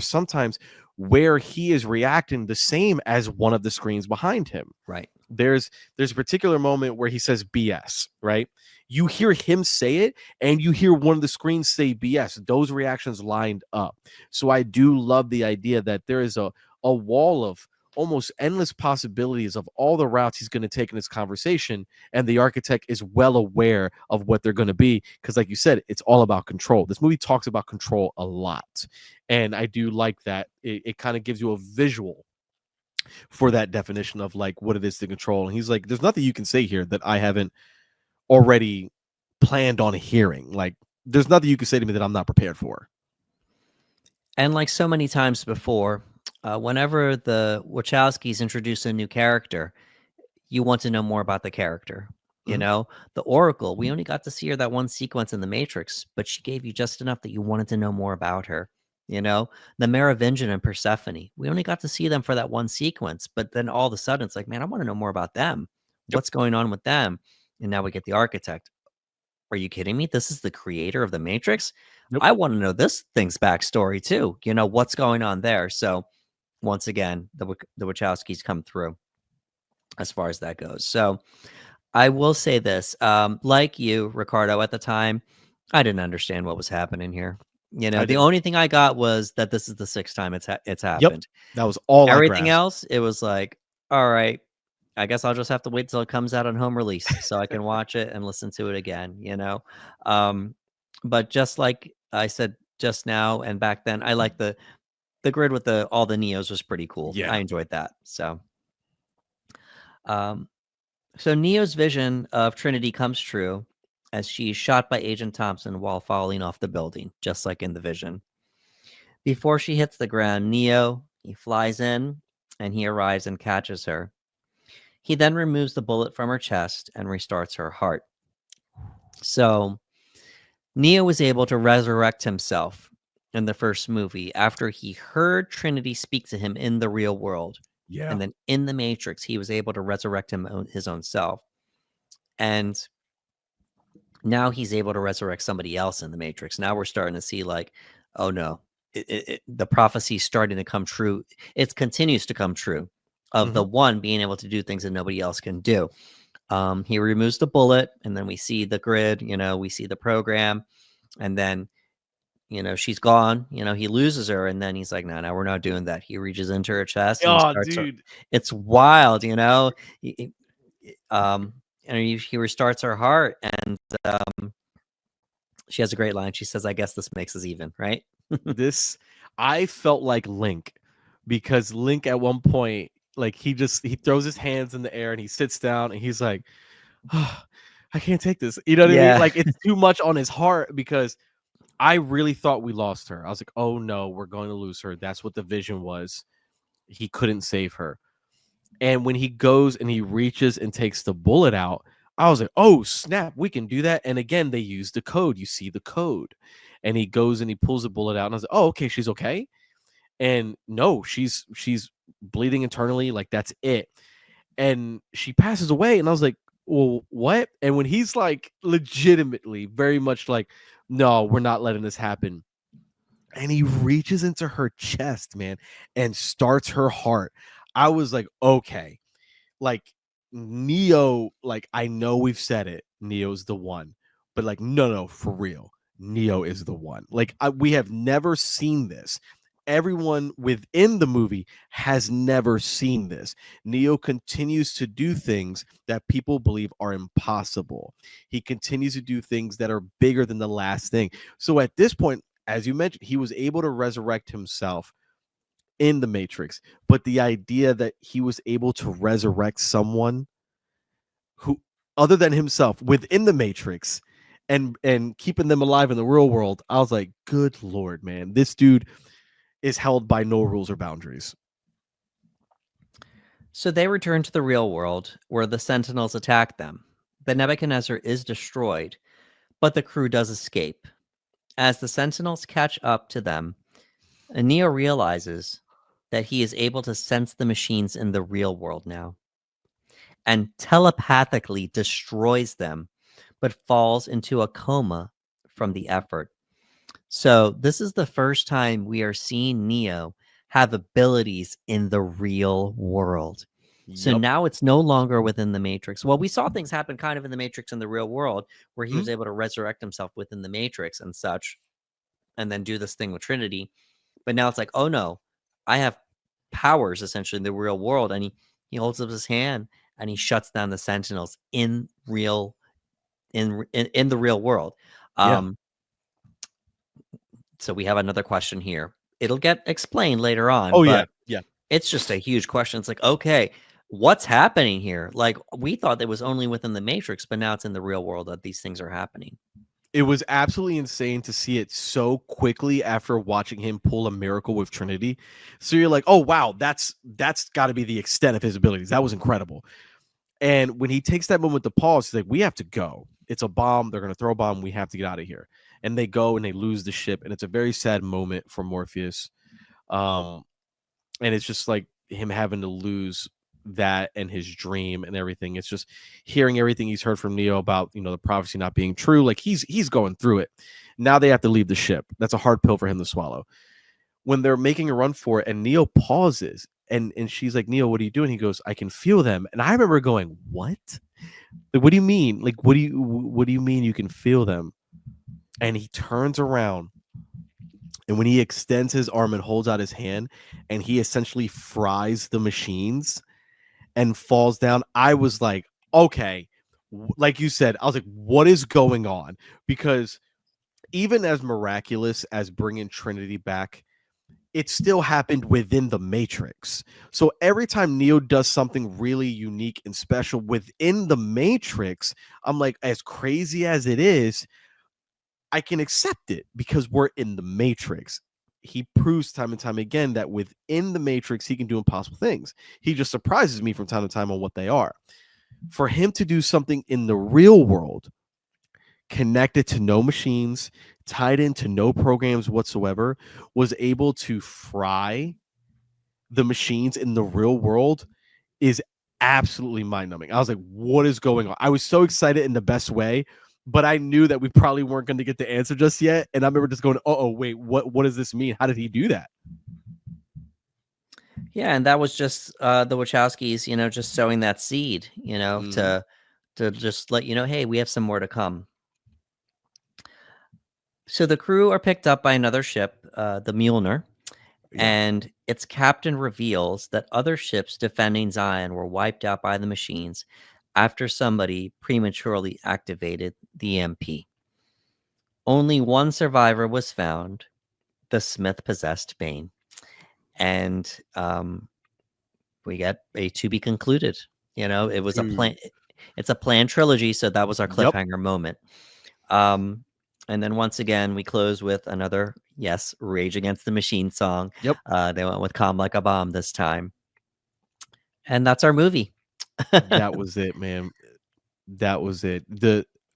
Right. where he is reacting the same as one of the screens behind him. Right. there's a particular moment where he says BS, right? You hear him say it, and you hear one of the screens say BS. Those reactions lined up. So I do love the idea that there is a wall of almost endless possibilities of all the routes he's going to take in this conversation, and the architect is well aware of what they're going to be, because like you said, it's all about control. This movie talks about control a lot, and I do like that it kind of gives you a visual for that definition of like what it is to control. And he's like, there's nothing you can say here that I haven't already planned on hearing. Like, there's nothing you can say to me that I'm not prepared for. And like so many times before, whenever the Wachowskis introduce a new character, you want to know more about the character. You Mhm. know, the Oracle, we only got to see her that one sequence in the Matrix, but she gave you just enough that you wanted to know more about her. You know, the Merovingian and Persephone, we only got to see them for that one sequence, but then all of a sudden it's like, man, I want to know more about them. Yep. What's going on with them? And now we get the architect. Are you kidding me? This is the creator of the Matrix. Nope. I want to know this thing's backstory too. You know, what's going on there? So once again, the Wachowskis come through as far as that goes. So I will say this, like you, Ricardo, at the time, I didn't understand what was happening here. You know, I the didn't. only thing I got was that this is the sixth time it's Yep. happened. That was all I Everything grasped. else, it was like, all right, I guess I'll just have to wait till it comes out on home release so I can watch it and listen to it again, you know? Um, but just like I said just now and back then, I like the grid with the all the Neos was pretty cool. I Yeah. enjoyed that. Um, so Neo's vision of Trinity comes true as she's shot by Agent Thompson while falling off the building, just like in the vision. Before she hits the ground, Neo, he flies in and he arrives and catches her. He then removes the bullet from her chest and restarts her heart. So Neo was able to resurrect himself in the first movie after he heard Trinity speak to him in the real world. Yeah. And then in the Matrix, he was able to resurrect his own self. And now he's able to resurrect somebody else in the Matrix. Now we're starting to see like, oh no, the prophecy is starting to come true. It continues to come true of the Hmm. one being able to do things that nobody else can do. He removes the bullet, and then we see the grid. You know, we see the program, and then she's gone. He loses her, and then he's like, no, no, we're not doing that. He reaches into her chest and he Oh, starts. dude. It's wild, um, and he restarts her heart, and she has a great line. She says, "I guess this makes us even," right? This, I felt like Link, because Link at one point, like he throws his hands in the air and he sits down and he's like, oh, I can't take this. You know what I mean? Yeah. Like, it's too much on his heart, because I really thought we lost her. I was like, oh no, we're going to lose her. That's what the vision was. He couldn't save her. And when he goes and he reaches and takes the bullet out, I was like, oh snap, we can do that. And again, they use the code. You see the code. And he goes and he pulls the bullet out. And I was like, oh, okay, she's okay. And no, she's bleeding internally. Like, that's it. And she passes away. And I was like, well, what? And when he's like legitimately very much like, no, we're not letting this happen. And he reaches into her chest, man, and starts her heart. I was like, okay, like Neo, like, I know we've said it, Neo's the one, but like, no, for real, Neo is the one. Like, we have never seen this. Everyone within the movie has never seen this. Neo continues to do things that people believe are impossible. He continues to do things that are bigger than the last thing. So at this point, as you mentioned, he was able to resurrect himself in the Matrix, but the idea that he was able to resurrect someone who other than himself within the Matrix and keeping them alive in the real world, I was like, good Lord, man, this dude is held by no rules or boundaries. So they return to the real world where the Sentinels attack them. The Nebuchadnezzar is destroyed, but the crew does escape. As the Sentinels catch up to them, Neo realizes that he is able to sense the machines in the real world now and telepathically destroys them, but falls into a coma from the effort. So, this is the first time we are seeing Neo have abilities in the real world. So Yep. now it's no longer within the Matrix. Well, we saw things happen kind of in the Matrix in the real world where he Mhm. was able to resurrect himself within the Matrix and such, and then do this thing with Trinity. But now it's like, oh no, I have powers essentially in the real world. And he holds up his hand and he shuts down the Sentinels in the real world. Yeah. Um, so we have another question here. It'll get explained later on, Oh yeah. but Yeah. it's just a huge question. It's like, okay, what's happening here? Like, we thought it was only within the Matrix, but now it's in the real world that these things are happening. It was absolutely insane to see it so quickly after watching him pull a miracle with Trinity. So you're like, oh wow, that's got to be the extent of his abilities. That was incredible. And when he takes that moment to pause, he's like, we have to go. It's a bomb. They're gonna throw a bomb. We have to get out of here. And they go and they lose the ship. And it's a very sad moment for Morpheus. Um, and it's just like him having to lose that and his dream and everything. It's just hearing everything he's heard from Neo about, the prophecy not being true. Like he's going through it. Now they have to leave the ship. That's a hard pill for him to swallow. When they're making a run for it and Neo pauses and she's like, Neo, what are you doing? He goes, I can feel them. And I remember going, what? Like, what do you mean? Like, what do you mean you can feel them? And he turns around, and when he extends his arm and holds out his hand and he essentially fries the machines and falls down, I was like, okay, like you said, I was like, what is going on? Because even as miraculous as bringing Trinity back, it still happened within the Matrix. So every time Neo does something really unique and special within the Matrix, I'm like, as crazy as it is, I can accept it because we're in the Matrix. He proves time and time again that within the Matrix, he can do impossible things. He just surprises me from time to time on what they are. For him to do something in the real world, connected to no machines, tied into no programs whatsoever, was able to fry the machines in the real world is absolutely mind-numbing. I was like, what is going on? I was so excited in the best way, but I knew that we probably weren't going to get the answer just yet. And I remember just going, oh, wait, what does this mean? How did he do that? Yeah, and that was just the Wachowskis, just sowing that seed, Mm-hmm. to just let you know, hey, we have some more to come. So the crew are picked up by another ship, the Mjolnir, Yeah. and its captain reveals that other ships defending Zion were wiped out by the machines after somebody prematurely activated the EMP. Only one survivor was found, the Smith-possessed Bane. And we get a to be concluded. It was a plan. It's a planned trilogy, so that was our Yep. cliffhanger moment. And then once again, we close with another, yes, Rage Against the Machine song. Yep. They went with Calm Like a Bomb this time. And that's our movie. That was it, man. That was it.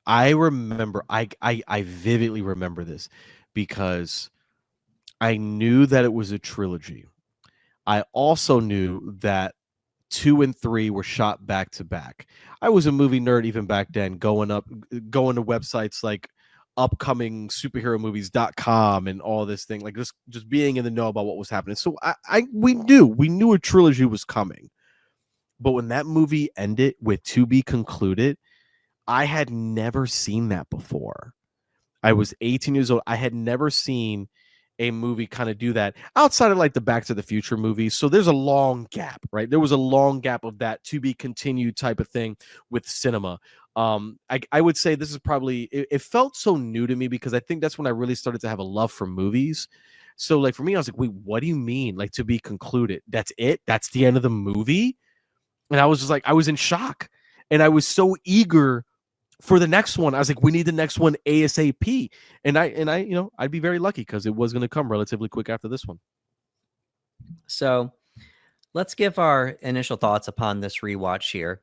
I remember I vividly remember this because I knew that it was a trilogy. I also knew that 2 and 3 were shot back to back. I was a movie nerd even back then, going to websites like upcomingsuperheromovies.com and all this thing, like just being in the know about what was happening. So we knew a trilogy was coming. But when that movie ended with to be concluded, I had never seen that before. I was 18 years old. I had never seen a movie kind of do that outside of like the Back to the Future movies. So there's a long gap, right? There was a long gap of that to be continued type of thing with cinema. I would say this is probably it felt so new to me because I think that's when I really started to have a love for movies. So like for me, I was like, wait, what do you mean? Like to be concluded? That's it? That's the end of the movie? And I was just like, I was in shock. And I was so eager for the next one. I was like, we need the next one ASAP. And I'd be very lucky because it was going to come relatively quick after this one. So let's give our initial thoughts upon this rewatch here.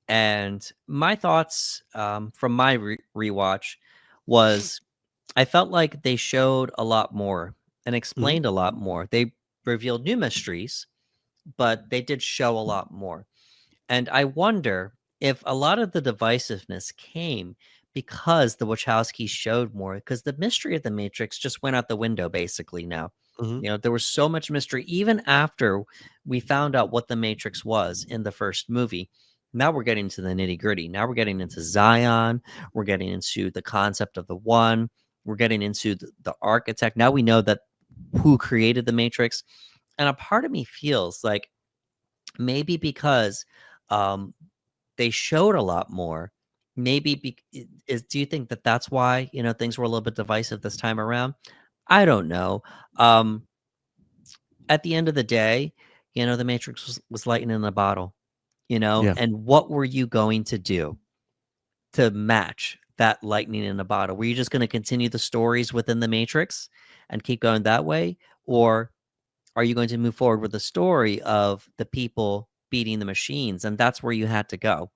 And my thoughts from my rewatch was I felt like they showed a lot more and Mm-hmm. explained a lot more. They revealed new mysteries, but they did show a lot more. And I wonder if a lot of the divisiveness came because the Wachowskis showed more, because the mystery of the Matrix just went out the window basically now. Mhm. There was so much mystery even after we found out what the Matrix was in the first movie. Now we're getting to the nitty gritty. Now we're getting into Zion. We're getting into the concept of the one. We're getting into the architect. Now we know that who created the Matrix. And a part of me feels like maybe because um, they showed a lot more. Maybe do you think that that's why things were a little bit divisive this time around? I don't know. Um, at the end of the day, the Matrix was lightning in the bottle. Yeah. And what were you going to do to match that lightning in a bottle? Were you just going to continue the stories within the Matrix and keep going that way, or are you going to move forward with the story of the people beating the machines? And that's where you had to go.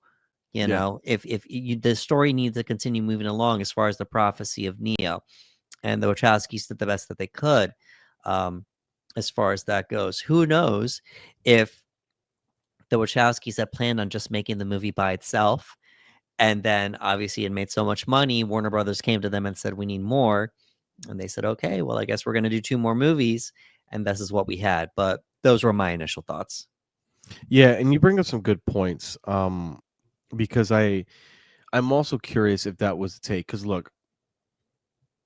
Yeah. If the story needs to continue moving along as far as the prophecy of Neo, and the Wachowskis did the best that they could, um, as far as that goes. Who knows if the Wachowskis had planned on just making the movie by itself, and then obviously it made so much money, Warner Brothers came to them and said, "We need more," and they said, "Okay, well, I guess we're going to do 2 more movies," and this is what we had. But those were my initial thoughts. Yeah, and you bring up some good points. Because I'm also curious if that was the take. Because look,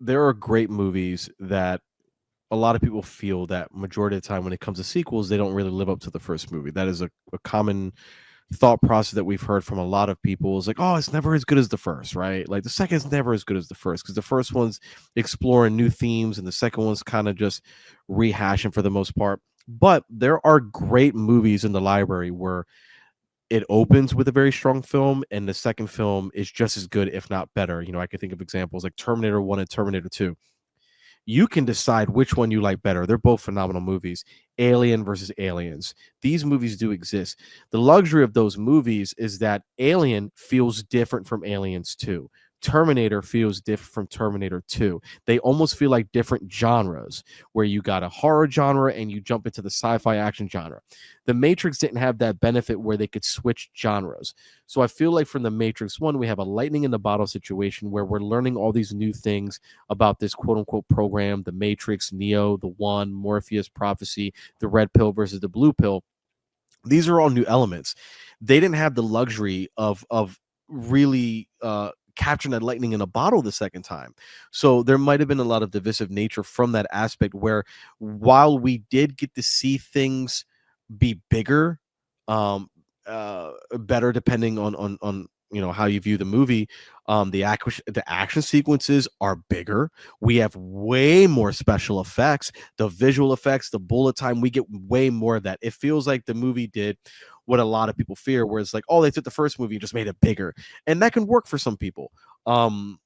there are great movies that a lot of people feel that majority of the time when it comes to sequels, they don't really live up to the first movie. That is a common thought process that we've heard from a lot of people. Is like, oh, it's never as good as the first, right? Like the second is never as good as the first because the first one's exploring new themes and the second one's kind of just rehashing for the most part. But there are great movies in the library where it opens with a very strong film and the second film is just as good if not better. I could think of examples like Terminator 1 and Terminator 2. You can decide which one you like better. They're both phenomenal movies. Alien versus Aliens. These movies do exist. The luxury of those movies is that Alien feels different from Aliens 2. Terminator feels different from Terminator 2. They almost feel like different genres, where you got a horror genre and you jump into the sci-fi action genre. The Matrix didn't have that benefit where they could switch genres. So I feel like from the Matrix 1, we have a lightning in the bottle situation where we're learning all these new things about this quote unquote program, the Matrix, Neo, the One, Morpheus, Prophecy, the red pill versus the blue pill. These are all new elements. They didn't have the luxury of really capturing that lightning in a bottle the second time. So there might have been a lot of divisive nature from that aspect where while we did get to see things be bigger, better depending on how you view the movie. The action sequences are bigger. We have way more special effects, the visual effects, the bullet time. We get way more of that. It feels like the movie did what a lot of people fear, where it's like, oh, they took the first movie and just made it bigger, and that can work for some people. On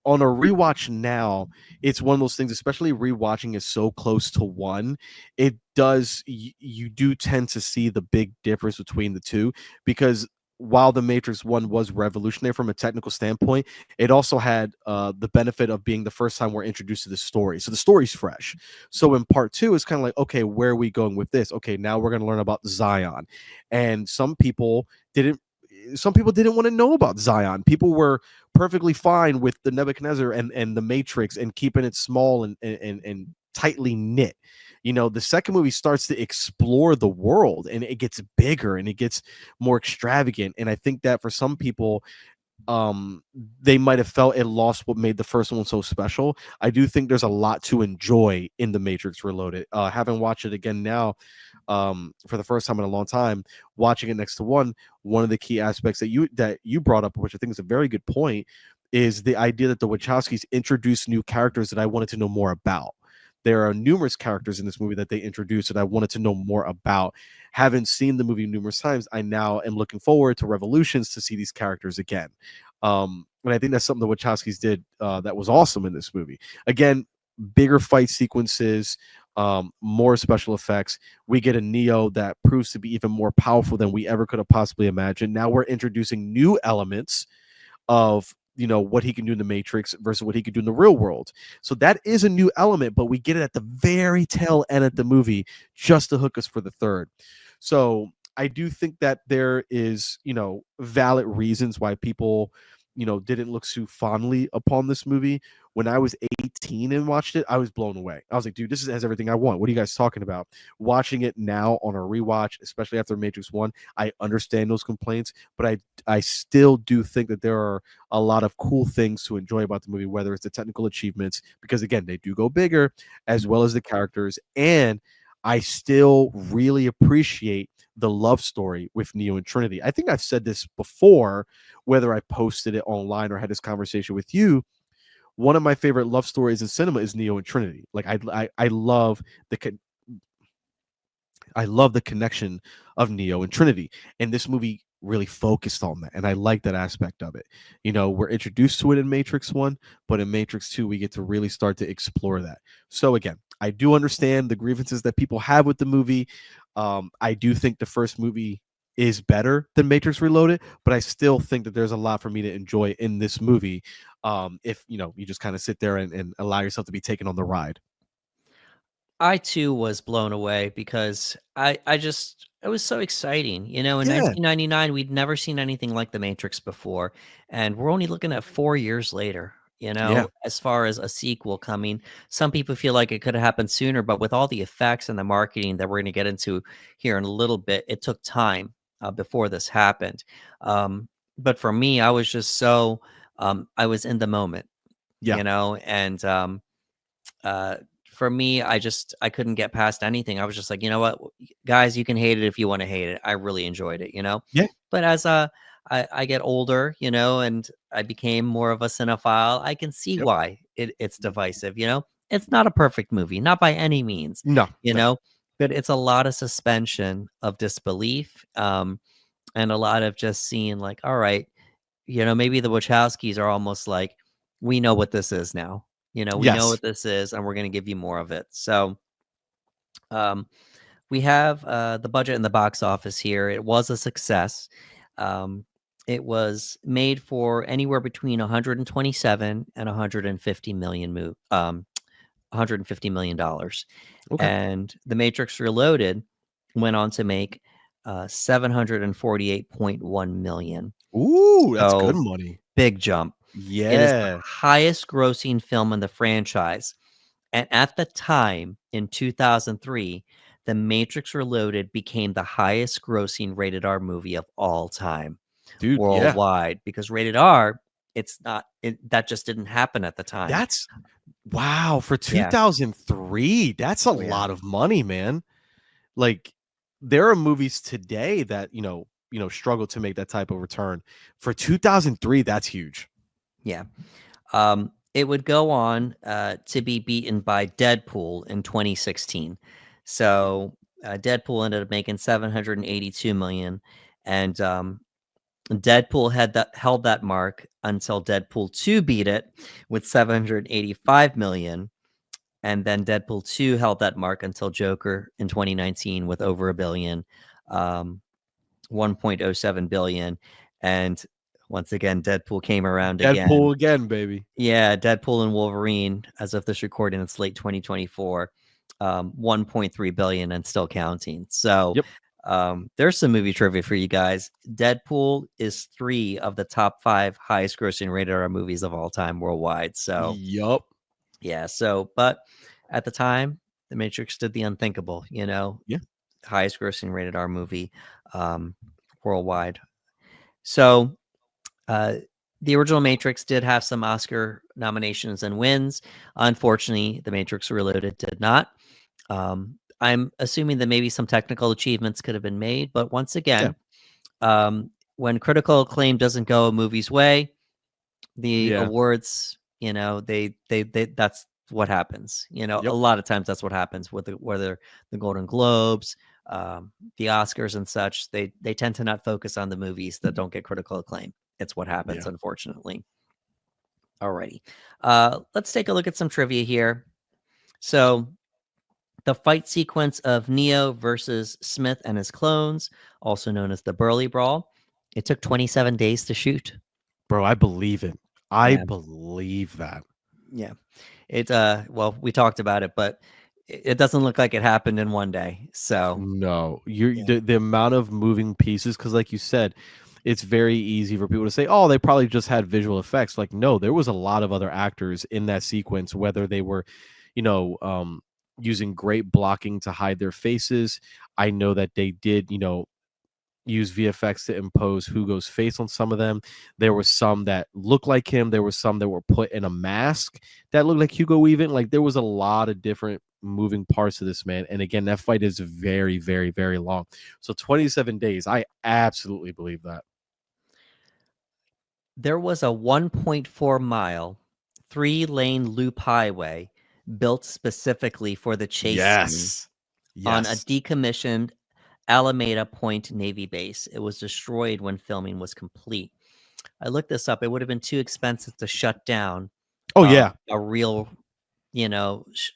a rewatch now, it's one of those things, especially rewatching is so close to one, it does you do tend to see the big difference between the two, because while the Matrix 1 was revolutionary from a technical standpoint, it also had the benefit of being the first time we're introduced to the story. So the story's fresh. So in part two, it's kind of like, okay, where are we going with this? Okay, now we're going to learn about Zion. And some people didn't want to know about Zion. People were perfectly fine with the Nebuchadnezzar and the Matrix and keeping it small and tightly knit. The second movie starts to explore the world and it gets bigger and it gets more extravagant. And I think that for some people, they might have felt it lost what made the first one so special. I do think there's a lot to enjoy in the Matrix Reloaded. Having watched it again now, for the first time in a long time, watching it next to one of the key aspects that you brought up, which I think is a very good point, is the idea that the Wachowskis introduced new characters that I wanted to know more about. There are numerous characters in this movie that they introduced that I wanted to know more about. Having seen the movie numerous times, I now am looking forward to Revolutions to see these characters again. And I think that's something the Wachowskis did that was awesome in this movie. Again, bigger fight sequences, more special effects. We get a Neo that proves to be even more powerful than we ever could have possibly imagined. Now we're introducing new elements of what he can do in the Matrix versus what he could do in the real world. So that is a new element, but we get it at the very tail end of the movie just to hook us for the third. So I do think that there is valid reasons why people didn't look too fondly upon this movie. When I was 18 and watched it, I was blown away. I was like, dude, has everything I want. What are you guys talking about? Watching it now on a rewatch, especially after Matrix 1, I understand those complaints, but I still do think that there are a lot of cool things to enjoy about the movie, whether it's the technical achievements, because again, they do go bigger, as well as the characters. And I still really appreciate the love story with Neo and Trinity. I think I've said this before, whether I posted it online or had this conversation with you. One of my favorite love stories in cinema is Neo and Trinity. Like I love the connection of Neo and Trinity, and this movie really focused on that, and I like that aspect of it. We're introduced to it in Matrix 1, but in Matrix 2 we get to really start to explore that. So again, I do understand the grievances that people have with the movie. I do think the first movie is better than Matrix Reloaded, but I still think that there's a lot for me to enjoy in this movie. If you just kind of sit there and allow yourself to be taken on the ride. I too was blown away because it was so exciting. In Yeah, 1999, we'd never seen anything like The Matrix before, and we're only looking at 4 years later. yeah, As far as a sequel coming, some people feel like it could have happened sooner, but with all the effects and the marketing that we're going to get into here in a little bit, it took time before this happened. But for me, I was just so I was in the moment, yeah, and uh, for me, I couldn't get past anything. I was just like, you know what, guys, you can hate it if you want to hate it. I really enjoyed it. yeah, But as I get older, and I became more of a cinephile, I can see yep. why it's divisive. It's not a perfect movie, not by any means. No, You no. know, but it's a lot of suspension of disbelief, and a lot of just seeing like, all right, maybe the Wachowskis are almost like, we know what this is now. We know Yes. what this is, and we're going to give you more of it. So, um, we have the budget in the box office here. It was a success. Um, it was made for anywhere between 127 and 150 million 150 million dollars, Okay. and The Matrix Reloaded went on to make 748.1 million. Ooh, that's good So money. big jump. It is the Yeah. highest grossing film in the franchise. And at the time in 2003, The Matrix Reloaded became the highest grossing rated R movie of all time Dude, yeah. worldwide, because rated R, that just didn't happen at the time. That's wow, for Yeah. 2003, that's a Oh, yeah. lot of money, man. Like, there are movies today that, struggle to make that type of return. For 2003, that's huge. Yeah. It would go on to be beaten by Deadpool in 2016. So Deadpool ended up making 782 million, and Deadpool held that mark until Deadpool 2 beat it with 785 million, and then Deadpool 2 held that mark until Joker in 2019 with over a billion, 1.07 billion, and once again Deadpool came around again. Deadpool again, baby. Yeah, Deadpool and Wolverine, as of this recording, it's late 2024, 1.3 billion and still counting. So, Yep. there's some movie trivia for you guys. Deadpool is 3 of the top 5 highest grossing rated R movies of all time worldwide. So, Yup. yeah. So, but at the time, The Matrix did the unthinkable. Yeah. Highest grossing rated R movie um, worldwide. So, uh, the original Matrix did have some Oscar nominations and wins. Unfortunately, The Matrix Reloaded did not. I'm assuming that maybe some technical achievements could have been made, but once Yeah. again, when critical acclaim doesn't go a movie's way, the Yeah. awards, they that's what happens. A Yep. lot of times that's what happens with whether the Golden Globes, the Oscars and such. They tend to not focus on the movies that don't get critical acclaim. It's what happens, Yeah. unfortunately. Alrighty. Let's take a look at some trivia here. So, the fight sequence of Neo versus Smith and his clones, also known as the Burly Brawl, it took 27 days to shoot. Bro, I believe it. I Yeah, believe that. yeah. Well, we talked about it, but it doesn't look like it happened in one day. So, No, yeah, the amount of moving pieces, because like you said, it's very easy for people to say, oh, they probably just had visual effects. Like, no, there was a lot of other actors in that sequence, whether they were, you know, using great blocking to hide their faces. I know that they did, use VFX to impose Hugo's face on some of them. There were some that looked like him. There were some that were put in a mask that looked like Hugo Weaving. Like, there was a lot of different moving parts of this, man. And again, that fight is very, very, very long. So 27 days. I absolutely believe that. There was a 1.4-mile, 3-lane loop highway built specifically for the chase scene Yes. on a Yes. decommissioned Alameda Point Navy base. It was destroyed when filming was complete. I looked this up. It would have been too expensive to shut down Oh, yeah. a real,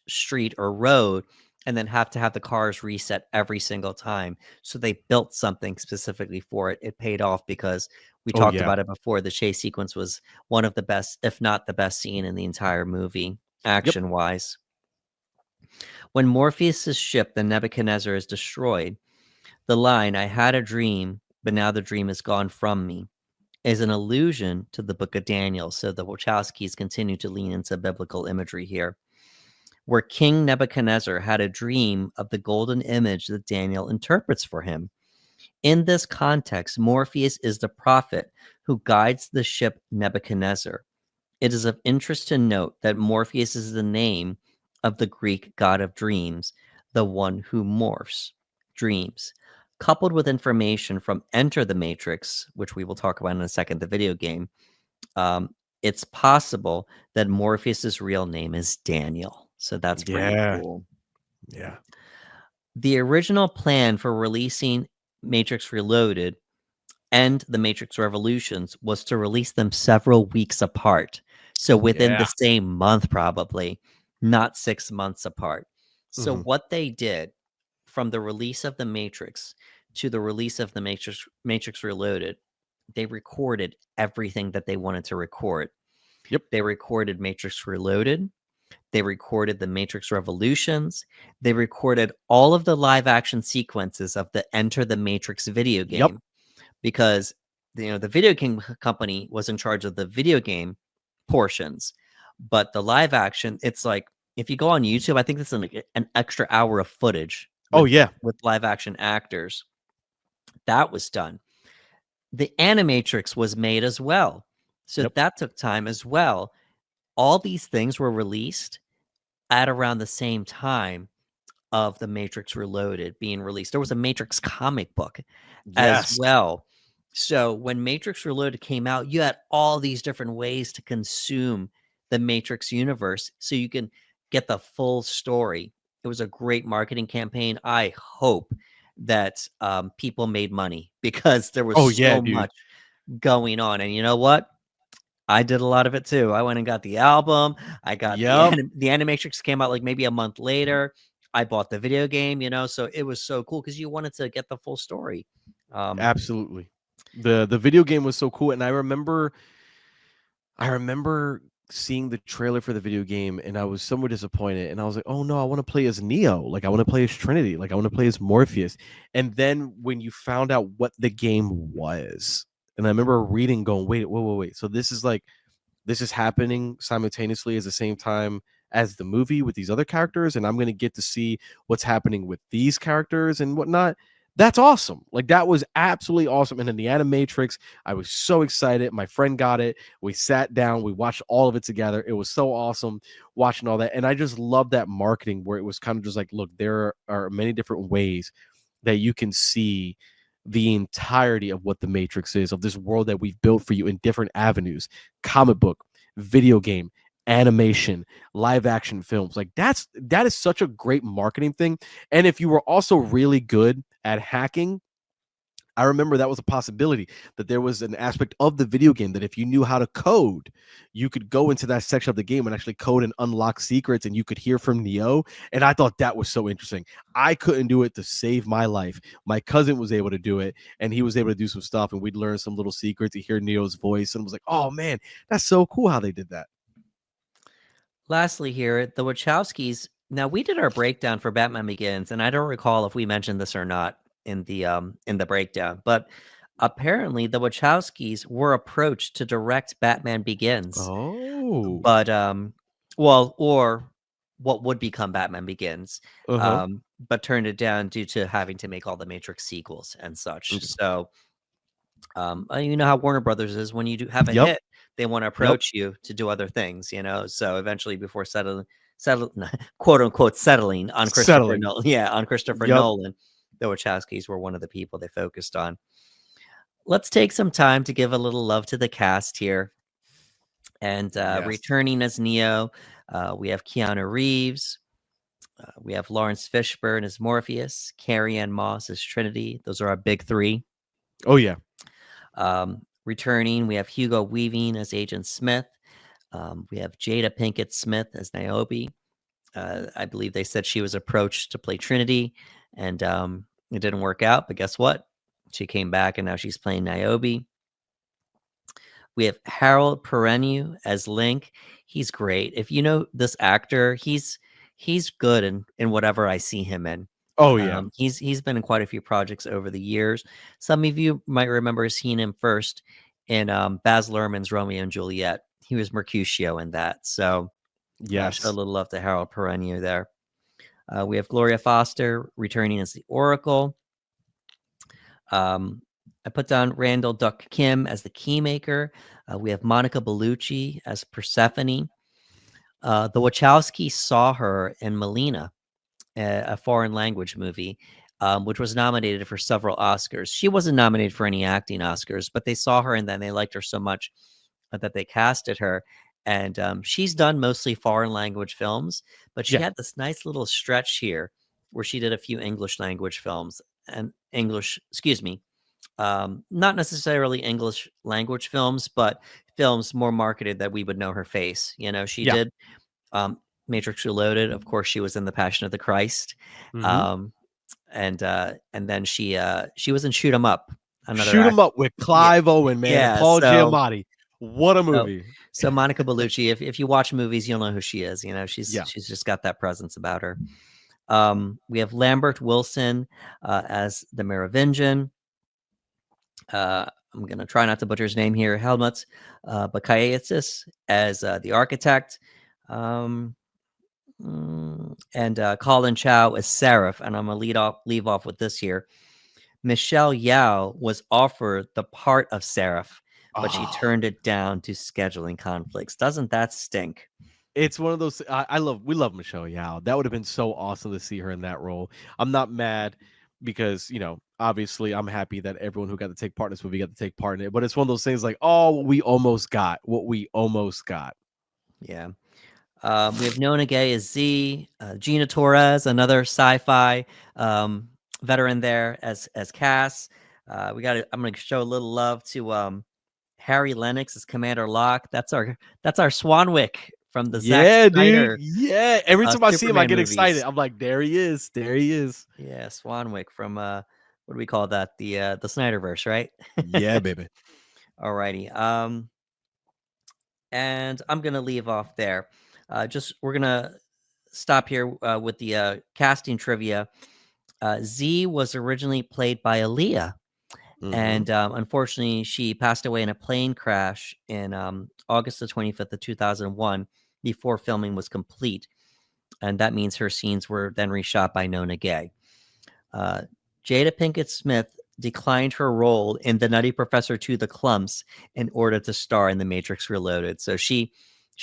street or road and then have to have the cars reset every single time. So they built something specifically for it. It paid off because we Oh, talked yeah. about it before. The chase sequence was one of the best, if not the best scene in the entire movie, Yep. action wise. When Morpheus's ship, the Nebuchadnezzar, is destroyed, the line, "I had a dream, but now the dream is gone from me," is an allusion to the book of Daniel. So the Wachowskis continue to lean into biblical imagery here, where King Nebuchadnezzar had a dream of the golden image that Daniel interprets for him. In this context, Morpheus is the prophet who guides the ship Nebuchadnezzar. It is of interest to note that Morpheus is the name of the Greek god of dreams, the one who morphs dreams. Coupled with information from Enter the Matrix, which we will talk about in a second, the video game, it's possible that Morpheus's real name is Daniel. So that's pretty Yeah. cool. Yeah. The original plan for releasing Matrix Reloaded and The Matrix Revolutions was to release them several weeks apart. So within the Yeah. same month, probably, not 6 months apart. So Hmm. what they did from the release of The Matrix to the release of The Matrix Reloaded, they recorded everything that they wanted to record. Yep. They recorded Matrix Reloaded. They recorded the Matrix Revolutions. They recorded all of the live action sequences of the Enter the Matrix video Yep. game because the video game company was in charge of the video game portions, but the live action, it's like if you go on YouTube, I think it's an extra hour of footage Oh, with yeah. live action actors that was done. The Animatrix was made as well, so Yep. that took time as well. All these things were released at around the same time of the Matrix Reloaded being released. There was a Matrix comic book as Yes. well. So when Matrix Reloaded came out, you had all these different ways to consume the Matrix universe so you can get the full story. It was a great marketing campaign. I hope that people made money because there was Oh, yeah, so dude. much going on. And you know what? I did a lot of it too. I went and got the album. I got Yep. the Animatrix came out like maybe a month later. I bought the video game, so it was so cool because you wanted to get the full story. Absolutely. The video game was so cool, and I remember seeing the trailer for the video game, and I was somewhat disappointed. And I was like, "Oh no, I want to play as Neo. Like, I want to play as Trinity. Like, I want to play as Morpheus." And then when you found out what the game was, and I remember reading, going, "Wait, wait, wait, wait. So this is happening simultaneously at the same time as the movie with these other characters, and I'm going to get to see what's happening with these characters and whatnot." That's awesome. Like, that was absolutely awesome. And then the Animatrix, I was so excited. My friend got it. We sat down, we watched all of it together. It was so awesome watching all that. And I just love that marketing where it was kind of just like, look, there are many different ways that you can see the entirety of what the Matrix is, of this world that we've built for you in different avenues: comic book, video game, animation, live action films. Like, that is such a great marketing thing. And if you were also really good at hacking, I remember that was a possibility, that there was an aspect of the video game that if you knew how to code, you could go into that section of the game and actually code and unlock secrets, and you could hear from Neo. And I thought that was so interesting. I couldn't do it to save my life. My cousin was able to do it, and he was able to do some stuff, and we'd learn some little secrets to hear Neo's voice. And I was like, oh man, that's so cool how they did that. Lastly, here, the Wachowskis. Now we did our breakdown for Batman Begins, and I don't recall if we mentioned this or not in the breakdown, but apparently the Wachowskis were approached to direct Batman Begins, Oh. but well, or what would become Batman Begins, Uh-huh. but turned it down due to having to make all the Matrix sequels and such. Okay. So you know how Warner Brothers is when you do have a Yep. hit, they want to Yep. approach you to do other things, you know. So eventually, before settle, quote unquote, settling on Christopher Settling. Nolan, yeah, on Christopher Yep. Nolan, the Wachowskis were one of the people they focused on. Let's take some time to give a little love to the cast here. And Yes. returning as Neo, we have Keanu Reeves. We have Lawrence Fishburne as Morpheus, Carrie Ann Moss as Trinity. Those are our big three. Oh yeah. Returning, we have Hugo Weaving as Agent Smith. We have Jada Pinkett Smith as Niobe. I believe they said she was approached to play Trinity, and it didn't work out. But guess what? She came back, and now she's playing Niobe. We have Harold Perrineau as Link. He's great. If you know this actor, he's good in whatever I see him in. Oh yeah. He's been in quite a few projects over the years. Some of you might remember seeing him first in Baz Luhrmann's Romeo and Juliet. He was Mercutio in that. So show a Yes. little love to Harold Perrineau there. We have Gloria Foster returning as the Oracle. I put down Randall Duck Kim as the Keymaker. We have Monica Bellucci as Persephone. The Wachowski saw her in Melina, a foreign language movie, which was nominated for several Oscars. She wasn't nominated for any acting Oscars, but they saw her and then they liked her so much that they casted her. And she's done mostly foreign language films, but she Yeah. had this nice little stretch here where she did a few English language films and not necessarily English language films, but films more marketed that we would know her face. You know, she Yeah. did Matrix Reloaded. Of course, she was in The Passion of the Christ, Mm-hmm. and then she was in Shoot 'Em Up. Another Shoot 'em act, up with yeah, Clive Owen, man, and yeah. Paul Giamatti. What a So, movie. so Monica Bellucci. If you watch movies, you'll know who she is. You know, Yeah. she's just got that presence about her. We have Lambert Wilson as the Merovingian. I'm going to try not to butcher his name here. Helmut Bakaitis as the architect. And Colin Chow as Seraph. And I'm going to leave off with this here. Michelle Yao was offered the part of Seraph, but she Oh, turned it down to scheduling conflicts. Doesn't that stink? it's one of those. We love Michelle Yao. That would have been so awesome to see her in that role. I'm not mad because obviously I'm happy that everyone who got to take part in this movie got to take part in it. But it's one of those things like, oh, what we almost got. Yeah. We have Nona Gay as Z, Gina Torres, another sci-fi veteran there as Cass. I'm going to show a little love to Harry Lennox as Commander Locke. That's our Swanwick from the Zack Yeah, dude. Snyder Yeah. Every time I see him, I Superman get excited. movies. I'm like, there he is. There he is. Yeah, Swanwick from what do we call that? The Snyderverse, right? Yeah, baby. Alrighty. And I'm gonna leave off there. We're gonna stop here with the casting trivia. Z was originally played by Aaliyah, Mm-hmm. and unfortunately, she passed away in a plane crash in August the 25th of 2001 before filming was complete, and that means her scenes were then reshot by Nona Gay. Jada Pinkett Smith declined her role in The Nutty Professor 2: The Clumps in order to star in The Matrix Reloaded. So she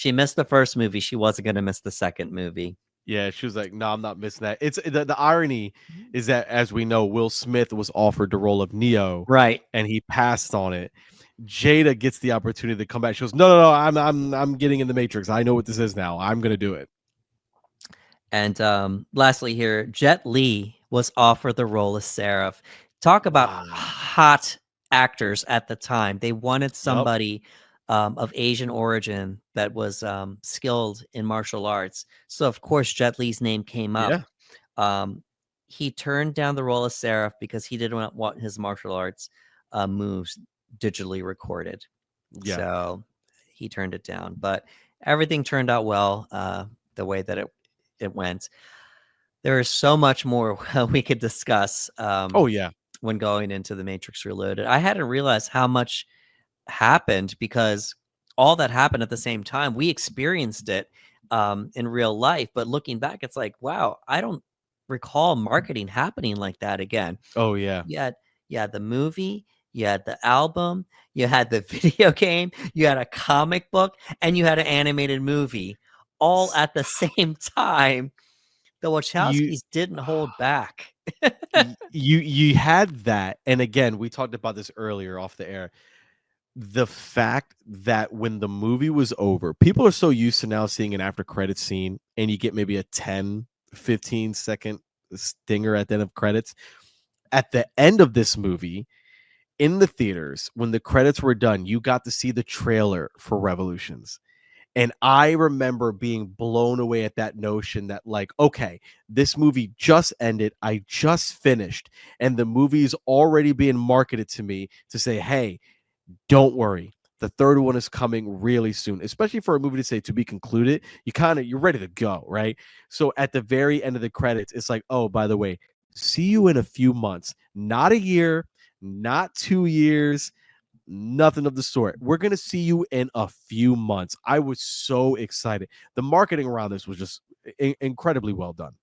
missed the first movie. She wasn't going to miss the second movie. Yeah, she was like, "No, I'm not missing that." It's the irony is that, as we know, Will Smith was offered the role of Neo, Right. and he passed on it. Jada gets the opportunity to come back. She goes, "No, no, no, I'm getting in the Matrix. I know what this is now. I'm gonna do it." And lastly, here, Jet Li was offered the role of Seraph. Talk about Wow. hot actors at the time. They wanted Yep. somebody of Asian origin that was skilled in martial arts. So, of course, Jet Li's name came up. Yeah. He turned down the role of Seraph because he didn't want his martial arts moves digitally recorded. Yeah. So he turned it down. But everything turned out well the way that it went. There is so much more we could discuss. Oh yeah. when going into the Matrix Reloaded. I hadn't realized how much happened because all that happened at the same time. We experienced it in real life, but looking back, it's like, wow, I don't recall marketing happening like that again. Oh yeah. You had the movie, you had the album, you had the video game, you had a comic book, and you had an animated movie all at the same time. The You Wachowskis didn't hold back. you had that, and again, we talked about this earlier off the air. The fact that when the movie was over, people are so used to now seeing an after credit scene and you get maybe a 10-15 second stinger at the end of credits. At the end of this movie, in the theaters, when the credits were done, you got to see the trailer for Revolutions. And I remember being blown away at that notion that, like, okay, this movie just ended. I just finished. And the movie's already being marketed to me to say, hey, don't worry. The third one is coming really soon, especially for a movie to say to be concluded. You're ready to go, right? So at the very end of the credits, it's like, oh, by the way, see you in a few months, not a year, not 2 years, nothing of the sort. We're going to see you in a few months. I was so excited. The marketing around this was just incredibly well done.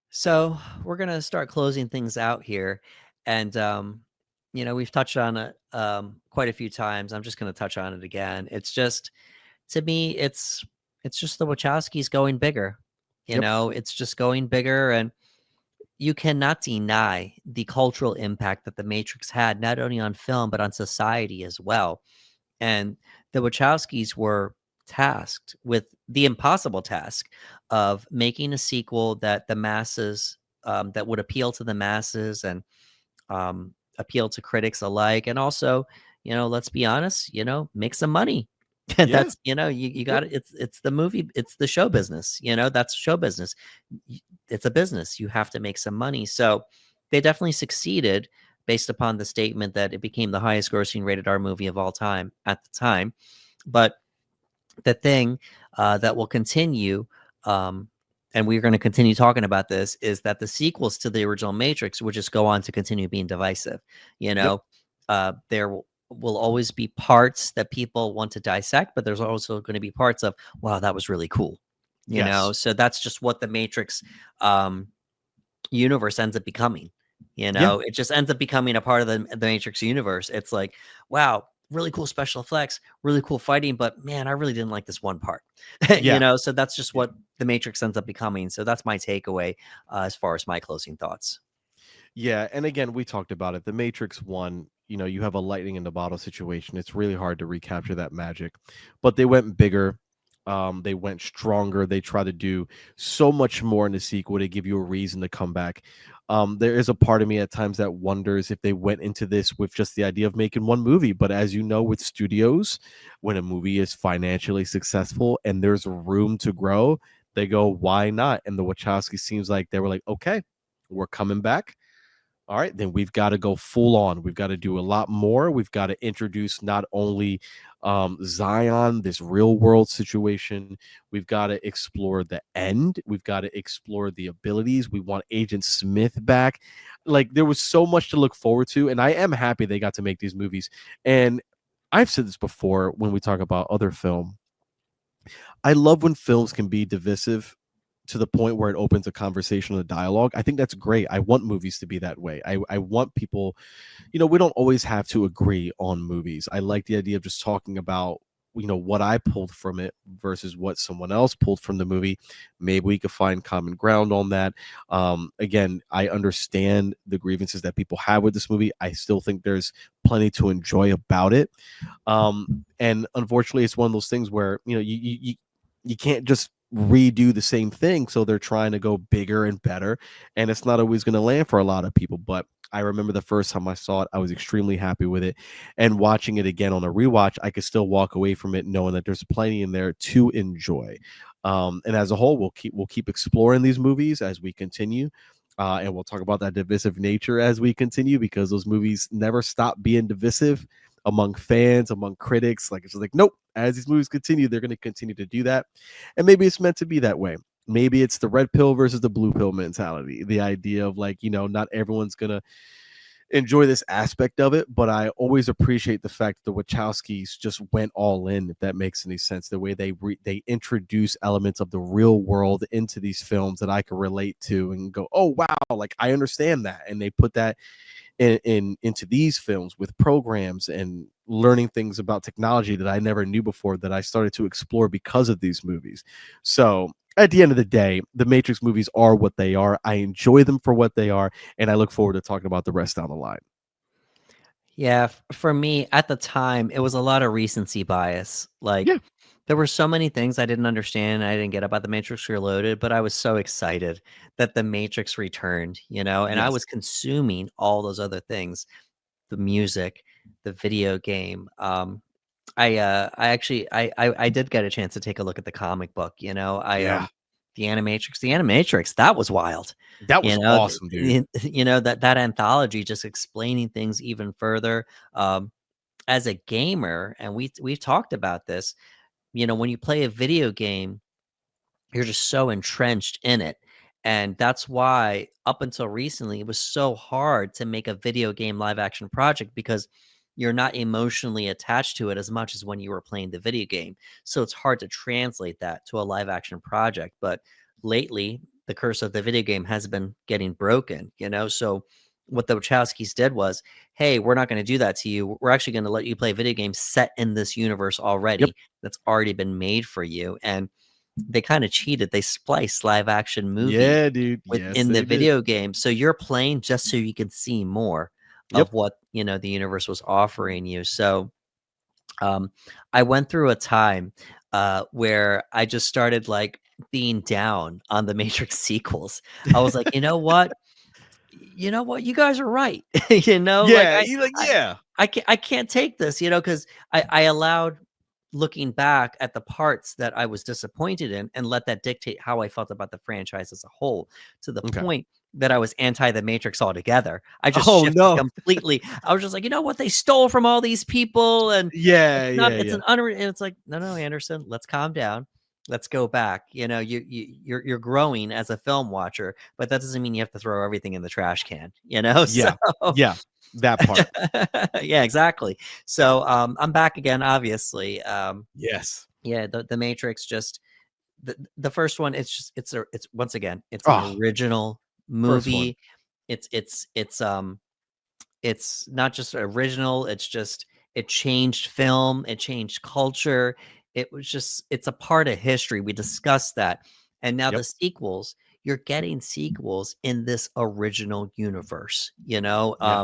So we're going to start closing things out here. And, we've touched on it quite a few times. I'm just going to touch on it again. It's just, to me, it's just the Wachowskis going bigger. Yep. It's just going bigger, and you cannot deny the cultural impact that the Matrix had, not only on film but on society as well. And the Wachowskis were tasked with the impossible task of making a sequel that the masses, that would appeal to the masses and appeal to critics alike, and also, let's be honest, make some money. And Yeah. that's, you got it. It's the movie, it's the show business. That's show business. It's a business. You have to make some money. So they definitely succeeded, based upon the statement that it became the highest grossing rated R movie of all time at the time. But the thing that will continue, and we're going to continue talking about this, is that the sequels to the original Matrix would just go on to continue being divisive. Yep. There will always be parts that people want to dissect, but there's also going to be parts of, wow, that was really cool. Yes. So that's just what the Matrix universe ends up becoming. Yeah. It just ends up becoming a part of the Matrix universe. It's like, wow, really cool special effects, really cool fighting, but man, I really didn't like this one part. Yeah. So that's just what the Matrix ends up becoming. So that's my takeaway as far as my closing thoughts. Yeah, and again, we talked about it. The Matrix one, you have a lightning in the bottle situation. It's really hard to recapture that magic. But they went bigger. They went stronger. They try to do so much more in the sequel to give you a reason to come back. There is a part of me at times that wonders if they went into this with just the idea of making one movie. But as you know, with studios, when a movie is financially successful and there's room to grow, they go, why not? And the Wachowski seems like they were like, okay, we're coming back. All right, then we've got to go full on. We've got to do a lot more. We've got to introduce not only Zion, this real world situation. We've got to explore the end. We've got to explore the abilities. We want Agent Smith back. Like, there was so much to look forward to. And I am happy they got to make these movies. And I've said this before when we talk about other film. I love when films can be divisive to the point where it opens a conversation and a dialogue. I think that's great. I want movies to be that way. I want people, we don't always have to agree on movies. I like the idea of just talking about, what I pulled from it versus what someone else pulled from the movie. Maybe we could find common ground on that. Again, I understand the grievances that people have with this movie. I still think there's plenty to enjoy about it. And unfortunately, it's one of those things where, you can't just redo the same thing, so they're trying to go bigger and better, and it's not always going to land for a lot of people. But I remember the first time I saw it, I was extremely happy with it, and watching it again on a rewatch, I could still walk away from it knowing that there's plenty in there to enjoy. And as a whole, we'll keep exploring these movies as we continue. And we'll talk about that divisive nature as we continue, because those movies never stop being divisive among fans, among critics. Like, it's just like, nope, as these movies continue, they're going to continue to do that. And maybe it's meant to be that way. maybe it's the red pill versus the blue pill mentality. The idea of like, not everyone's gonna enjoy this aspect of it, but I always appreciate the fact that the Wachowskis just went all in, if that makes any sense. The way they introduce elements of the real world into these films that I can relate to and go, oh wow, like I understand that, and they put that into these films with programs and learning things about technology that I never knew before, that I started to explore because of these movies. So at the end of the day, the Matrix movies are what they are. I enjoy them for what they are, and I look forward to talking about the rest down the line. Yeah, for me at the time, it was a lot of recency bias. Like Yeah. there were so many things I didn't understand, I didn't get about the Matrix Reloaded, but I was so excited that the Matrix returned, and I Yes. was consuming all those other things, the music, the video game. I actually I did get a chance to take a look at the comic book, Yeah. the Animatrix, that was wild. That was awesome, dude. That anthology just explaining things even further. As a gamer, and we've talked about this, when you play a video game, you're just so entrenched in it. And that's why up until recently, it was so hard to make a video game live action project because you're not emotionally attached to it as much as when you were playing the video game. So it's hard to translate that to a live action project. But lately, the curse of the video game has been getting broken. So what the Wachowskis did was, hey, we're not going to do that to you. We're actually going to let you play video games set in this universe Yep. already that's already been made for you. And they kinda cheated, they spliced live action movie Yeah, dude. Yes, within the they did. video game, so you're playing just so you can see more Yep. of what, the universe was offering you. So, um, I went through a time, where I just started, like, being down on the Matrix sequels. I was like, "You know what? You know what? You guys are right." Like, Yeah. You like, I yeah. I can't take this, because I allowed looking back at the parts that I was disappointed in and let that dictate how I felt about the franchise as a whole, to the Okay. point that I was anti The Matrix altogether. I just Oh shifted no. completely. I was just like, "You know what? They stole from all these people, and Yeah, yeah, it's yeah. an unre," and it's like, "No, no, Anderson, let's calm down. Let's go back." You're growing as a film watcher, but that doesn't mean you have to throw everything in the trash can. So Yeah. Yeah. That part. yeah, exactly. So, I'm back again, obviously. Yes. Yeah, the Matrix, just the first one, it's once again, it's an Oh, original first one. movie. It's not just original, it's just it changed film, it changed culture. It's a part of history. We discussed that. And now Yep. the sequels, you're getting sequels in this original universe. Yeah.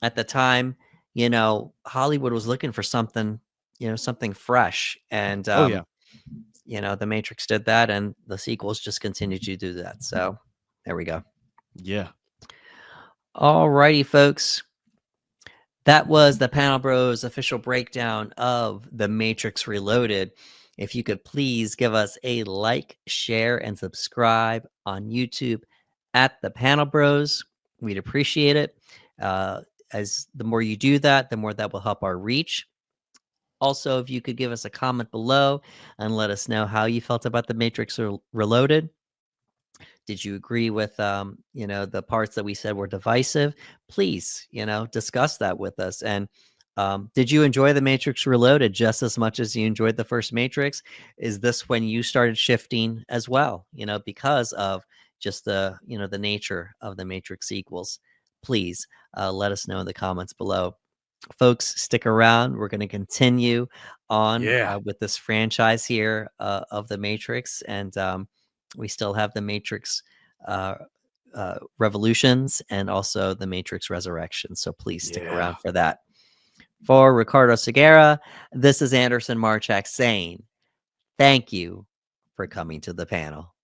At the time, Hollywood was looking for something fresh. And Oh yeah. The Matrix did that, and the sequels just continue to do that. So there we go. Yeah. All righty, folks. That was the Panel Bros official breakdown of The Matrix Reloaded. If you could please give us a like, share, and subscribe on YouTube at the Panel Bros, we'd appreciate it. As the more you do that, the more that will help our reach. Also, if you could give us a comment below and let us know how you felt about The Matrix Reloaded. Did you agree with the parts that we said were divisive? Please, discuss that with us. And did you enjoy The Matrix Reloaded just as much as you enjoyed the first Matrix? Is this when you started shifting as well, because of just the nature of the Matrix sequels? Please let us know in the comments below. Folks, stick around. We're going to continue on Yeah. with this franchise here of the Matrix, and we still have the Matrix uh, Revolutions and also the Matrix Resurrection. So please stick Yeah. around for that. For Ricardo Segura, this is Anderson Marchak saying thank you for coming to the panel.